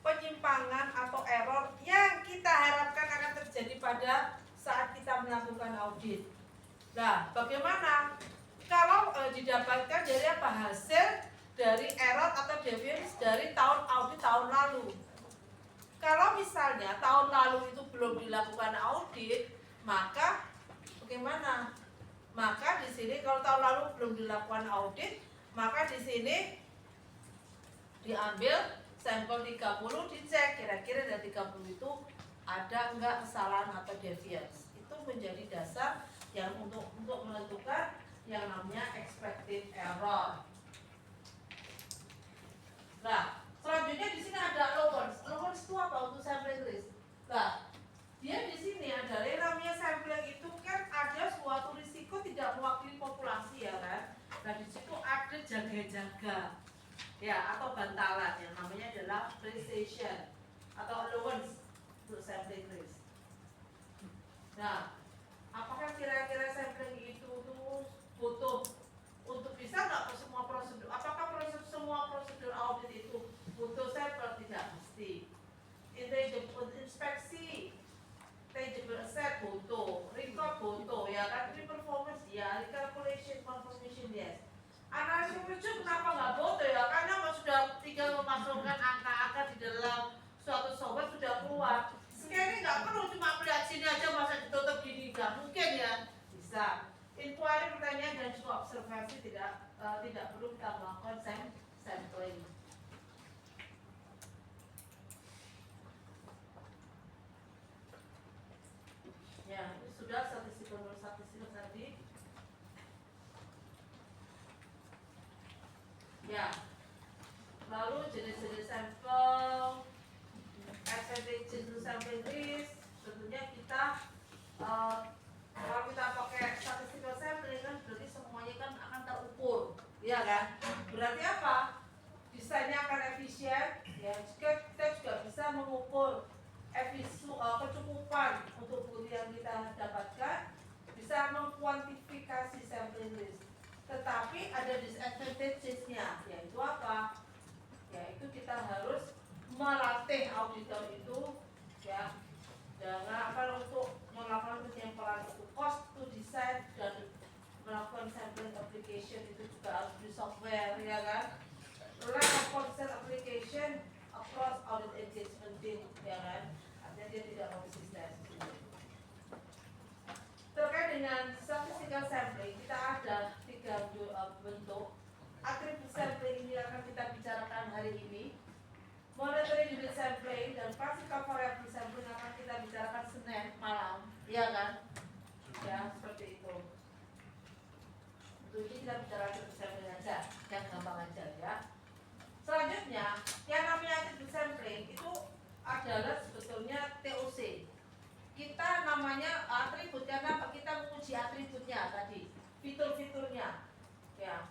penyimpangan atau error yang kita harapkan akan terjadi pada saat kita melakukan audit. Nah, bagaimana kalau didapatkan dari apa hasil dari error atau deviance dari tahun audit tahun lalu? Kalau misalnya tahun lalu itu belum dilakukan audit, maka bagaimana? Maka di sini kalau tahun lalu belum dilakukan audit, maka di sini diambil sampel 30, dicek kira-kira dari 30 itu ada enggak kesalahan atau deviance. Itu menjadi dasar yang untuk menentukan yang namanya expected error. Nah, selanjutnya di sini ada allowance. Allowance itu apa untuk sampling risk? Nah, dia di sini adalah yang namanya sampling itu kan ada suatu risiko tidak mewakili populasi ya kan. Nah, di situ ada jaga-jaga ya atau bantalan yang namanya adalah precision atau allowance untuk sampling risk. Nah, apakah kira-kira sampling itu tuh butuh untuk bisa nggak semua prosedur? Apakah semua prosedur audit itu butuh sampel? Tidak mesti. Intangible inspeksi, tangible asset butuh, record butuh, ya kan? Performance ya, recalculation, confirmation yes. Analisis rujuk kenapa nggak butuh ya? Karena sudah tinggal memasukkan angka-angka di dalam suatu software sudah keluar. Scanning nggak perlu, cuma melihat sini aja masa ditutup gini, nggak mungkin ya? Bisa. Inquiry, pertanyaan dan juga observasi tidak perlu kita melakukan sampling. Ya, ini sudah statistik tadi. Ya. Lalu jenis-jenis sampel, expected jenis sampling risk, tentunya kita kalau kita pakai statistical sampling kan berarti semuanya kan akan terukur, ya kan? Berarti apa? namanya atribut karena apa? Kita menguji atributnya tadi, fitur-fiturnya, ya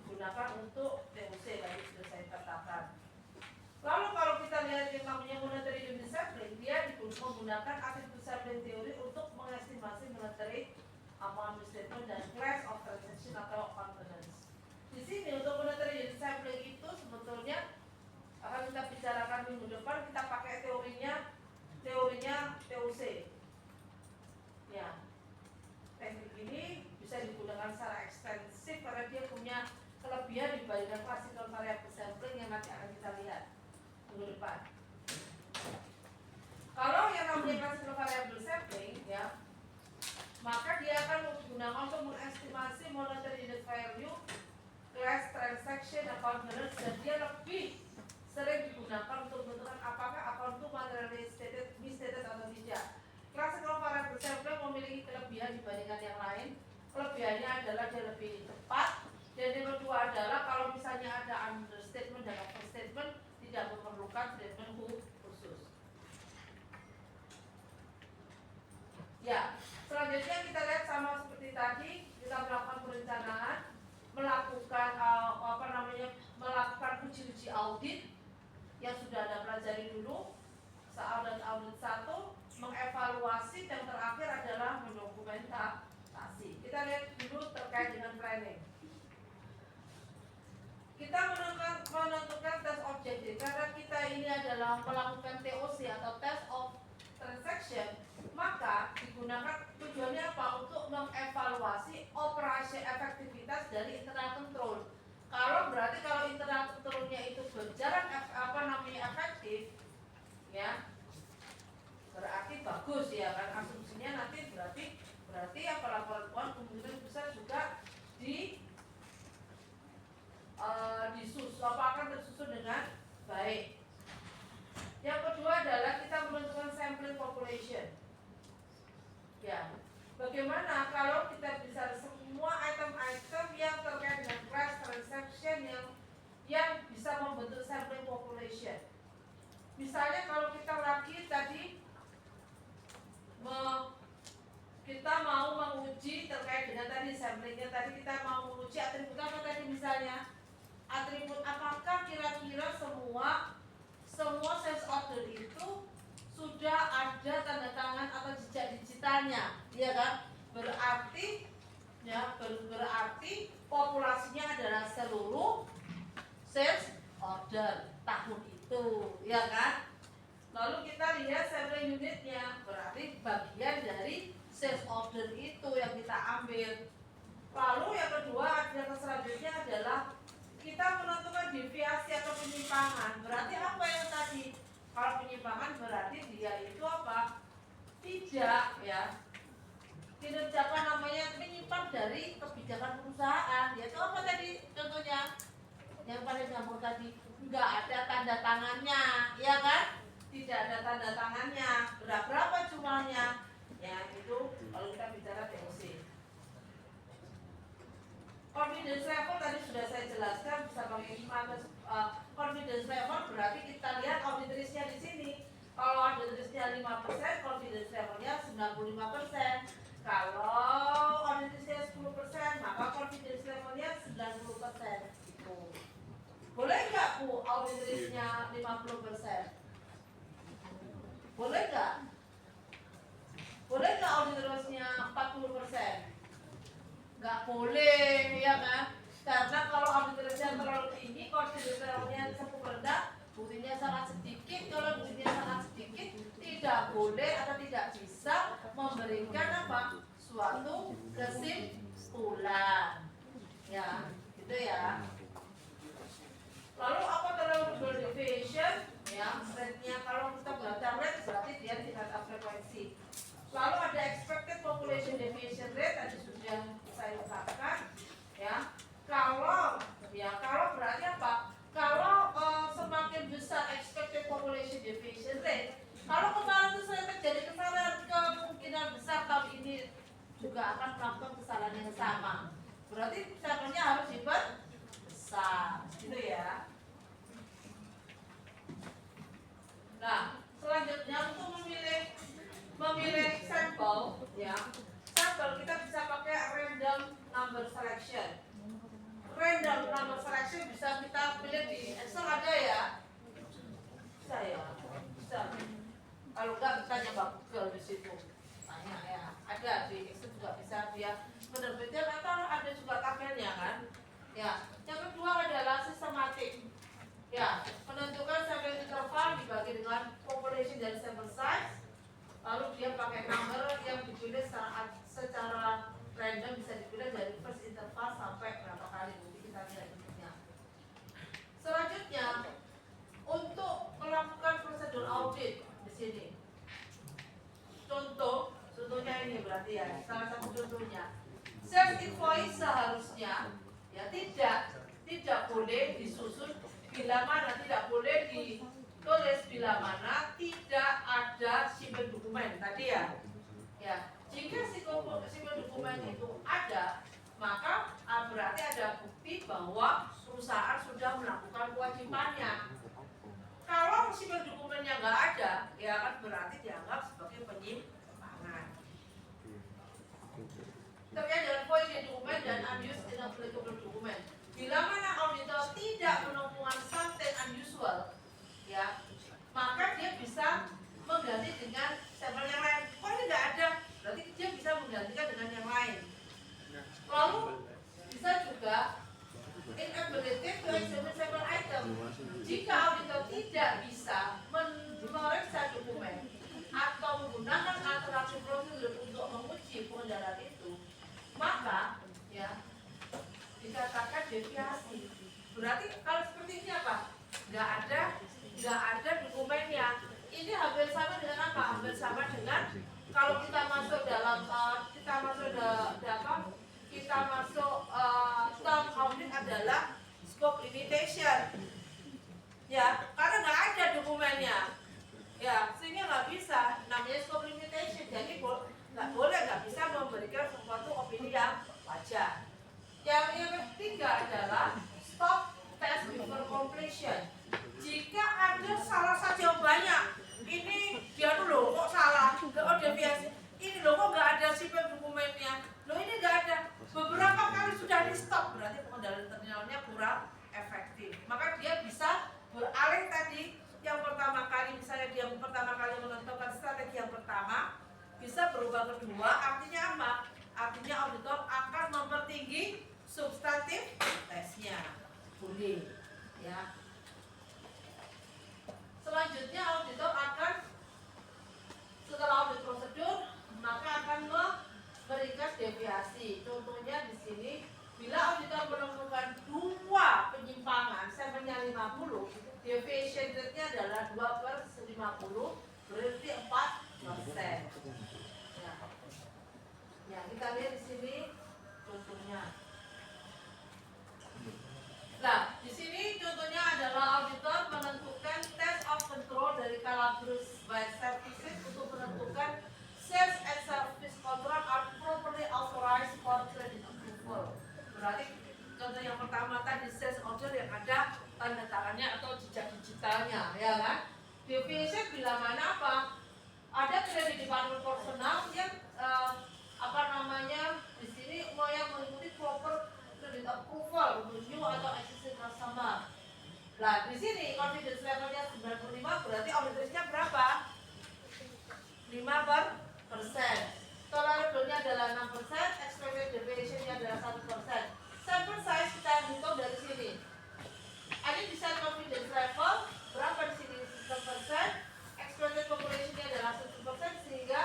digunakan untuk TUC tadi sudah saya katakan. Lalu kalau kita lihat yang namanya monetary unit sampling, dia menggunakan atribut sampling teori untuk mengestimasi monetary amount statement dan class of transaction atau components. Di sini untuk monetary unit sampling itu sebetulnya akan kita bicarakan minggu depan, kita pakai teorinya TUC. Ya, teknik ini bisa digunakan secara ekstensif karena dia punya kelebihan dibandingkan classical variable sampling yang nanti akan kita lihat minggu depan. Kalau yang namanya classical variable sampling, ya, maka dia akan menggunakan untuk mengestimasi monetary unit value, class, transaction, account balance, dan dia lebih sering digunakan untuk menentukan apakah account itu materially stated, misstated atau tidak. Classical variable sampling memiliki kelebihan dibandingkan yang lain. Kelebihannya adalah dia lebih cepat, dan yang kedua adalah kalau misalnya ada understatement dan overstatement tidak memerlukan statement khusus. Ya, selanjutnya kita lihat sama seperti tadi, kita melakukan perencanaan, melakukan melakukan uji-uji audit yang sudah Anda pelajari dulu, audit 1, mengevaluasi, dan terakhir adalah mendokumentasi. Kita lihat dulu terkait dengan planning. Kita menentukan test objektif karena kita ini adalah melakukan TOC atau test of transaction, maka digunakan tujuannya apa? Untuk mengevaluasi operasi efektivitas dari internal control. Kalau internal controlnya itu berjalan efektif, ya berarti bagus ya kan, asumsinya nanti berarti laporan keuangan kemungkinan besar juga akan tersusun dengan baik. Yang kedua adalah kita menentukan sampling population. Ya, bagaimana kalau kita bisa semua item-item yang terkait dengan class transaction yang bisa membentuk sampling population. Misalnya kalau kita lagi tadi kita mau menguji terkait dengan tadi samplingnya, tadi kita mau menguji atribut apa tadi, misalnya atribut apakah kira-kira semua sales order itu sudah ada tanda tangan atau jejak digitalnya, ya kan? Berarti populasinya adalah seluruh sales order tahun itu, ya kan? Lalu kita lihat sampling unitnya, berarti bagian dari sales order itu yang kita ambil. Lalu yang kedua, yang selanjutnya adalah kita menentukan deviasi atau penyimpangan. Berarti apa yang tadi? Kalau penyimpangan berarti dia itu apa? Tidak, ya. Kinerjakan namanya menyimpang dari kebijakan perusahaan. Yaitu apa tadi contohnya? Yang paling gampang tadi, nggak ada tanda tangannya, ya kan? Tidak ada tanda tangannya. Berapa jumlahnya? Ya itu kalau kita bicara TOC. Confidence level tadi sudah saya jelaskan, bisa pakai 5 confidence level berarti kita lihat audit risknya di sini. Kalau audit risknya 5%, confidence levelnya 95%. Kalau audit risknya 10%, maka confidence levelnya 90%. Gitu. Boleh nggak Bu audit risknya 50%? Boleh nggak? Boleh nggak audit risknya 40%? Nggak boleh, ya kan? Karena kalau audit risknya terlalu tinggi, confidence levelnya cukup rendah, buktinya sangat sedikit. Kalau buktinya sangat sedikit, tidak boleh atau tidak bisa memberikan apa? Suatu kesimpulan. Ya, gitu ya. Lalu apa tolerable deviation? Ya, rate-nya kalau kita belajar rate berarti dia tingkat frekuensi. Lalu ada expected population deviation rate, tadi sudah saya ungkapkan, ya. Kalau berarti apa? Kalau semakin besar expected population deviation rate, kalau kemarin itu saya terjadi kesalahan, kemungkinan besar tahun ini juga akan melakukan kesalahan yang sama. Berarti sampelnya harus diperbesar, gitu ya. Nah, selanjutnya tanya Mbak Google di situ, tanya ya, ada di Excel juga bisa dia menerbitkan atau ada juga tabelnya kan. Ya, yang kedua adalah sistematik. Ya, menentukan sampel interval dibagi dengan population dan sample size. Lalu dia pakai number yang dipilih secara random, bisa dipilih dari first interval sampai berapa kali, nanti kita lihat bentuknya. Selanjutnya, untuk melakukan prosedur audit di sini. Contohnya ini berarti ya, salah satu contohnya. Sales invoice seharusnya ya tidak boleh disusun bila mana, tidak boleh ditulis bila mana tidak ada simpen dokumen tadi ya. Ya, jika simpen dokumen itu ada, maka berarti ada bukti bahwa perusahaan sudah melakukan kewajibannya. Kalau simpen dokumennya nggak ada, ya kan berarti dianggap sebagai penyimpangan. Terkait dengan void dokumen dan unused inapplicable dokumen. Bila mana auditor tidak menemukan something unusual, ya, maka dia bisa mengganti dengan sampel yang lain. Kalau ini nggak ada, berarti dia bisa menggantikan dengan yang lain. Lalu bisa juga inability to examine sample item. Jika auditor tidak bisa memeriksa dokumen atau menggunakan alternatif prosedur untuk menguji pengendalian itu, maka ya dikatakan deviasi. Berarti kalau seperti ini apa? Nggak ada dokumennya. Ini hampir sama dengan apa? Hampir sama dengan kalau kita masuk dalam term audit adalah scope limitation. Ya, karena nggak ada dokumennya. Ya, sehingga nggak bisa. Namanya scope limitation. Jadi nggak bisa memberikan sesuatu opini yang wajar. Yang ketiga adalah stop test before completion. Jika ada salah saja yang banyak, ini dia dulu kok salah, deviasi. Ini loh kok nggak ada simpen dokumennya. Loh ini nggak ada. Beberapa kali sudah di stop, berarti pengendalian terminalnya kurang efektif. Maka dia bisa beralih tadi yang pertama kali, misalnya dia pertama kali menentukan strategi yang pertama, bisa berubah kedua. Artinya apa? Artinya auditor akan mempertinggi substantif tesnya. Boleh, ya. Selanjutnya auditor akan setelah audit prosedur maka akan meringkas deviasi. Contohnya di sini, bila auditor menemukan 2 penyimpangan, sampelnya 50, deviation rate-nya adalah 2/50, berarti 4%. Ya, kita lihat di sini contohnya. Nah, di sini contohnya adalah auditor menentukan test of control dari Calabrese by Services untuk menentukan sales and service contract are properly authorized for credit approval. Berarti contoh yang pertama tadi sales order yang ada tanda tangannya atau jejak digitalnya, ya kan? Deviation bila mana apa? Ada kredit department personal yang di sini mau yang mengikuti proper credit approval untuk new atau existing customer. Nah, di sini confidence levelnya 95, berarti auditornya berapa? 5%. Tolerable-nya adalah 6%, expected deviation-nya adalah 1%. Sample size kita hitung dari sini. Ini bisa confidence level berapa di sini? 6%. Expected population-nya adalah 1%, sehingga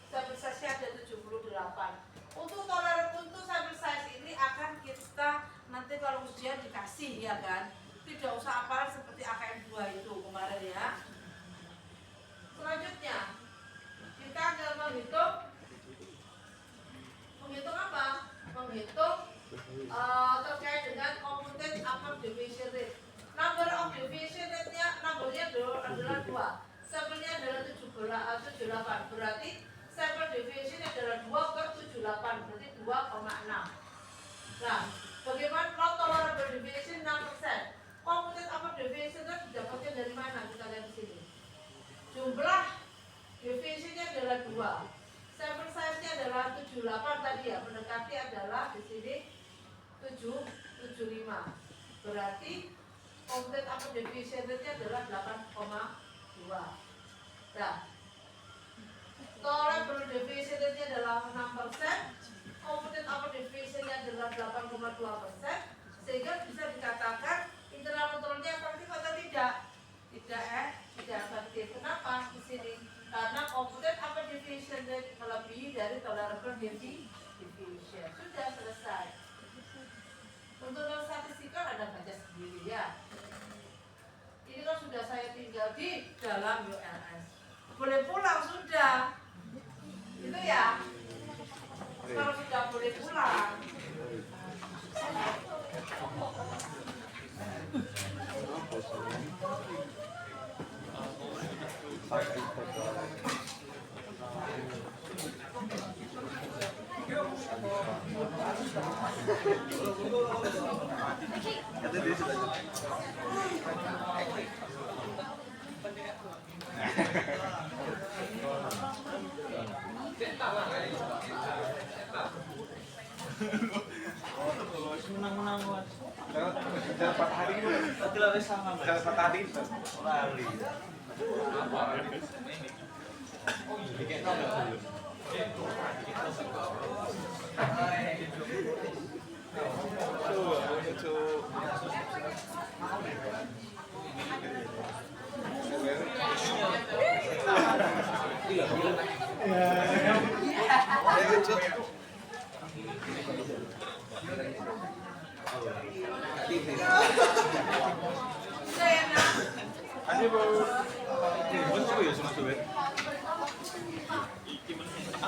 sample size-nya ada 78. Untuk tolerable untuk sample size ini akan kita nanti kalau ujian dikasih, ya kan? Tidak usah hafal seperti AKM 2 itu kemarin ya. Selanjutnya kita akan menghitung apa? Menghitung terkait dengan computed upper deviation rate. Number of deviation rate-nya, numbernya adalah 2. Sampelnya adalah 78. Berarti sampel deviation adalah 2/78, berarti 2,6. Nah, bagaimana kalau tolerable deviation 6%? Computed upper deviation rate didapatkan dari mana? Kita lihat di sini. Jumlah deviation-nya adalah 2. Sample size-nya adalah 78 tadi ya, mendekati adalah di sini 75. Berarti computed upper deviation rate-nya adalah 8,2. Nah, 50%, sehingga bisa dikatakan internal kontrolnya efektif atau tidak? Tidak efektif. Kenapa di sini? Karena computed apa deviation rate melebihi dari tolerable deviation. Sudah selesai. Untuk non statistikal ada baca sendiri ya. Ini kan sudah saya tinggal di dalam ULS. Boleh pulang sudah. Itu ya. Kalau sudah boleh pulang. Jangan patah hati dulu. Jangan patah hati.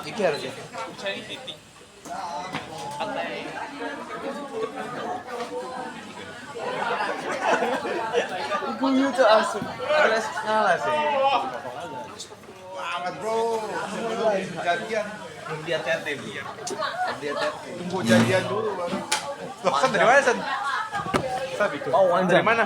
Iki harusnya. Guyu tuh asu. Terus ngalah sih. Banget bro. Jadian. Dia tete dia. Tunggu jadian dulu baru. Loh, San dari mana San? Sabi tuh. Oh, Wanjang. Dari mana?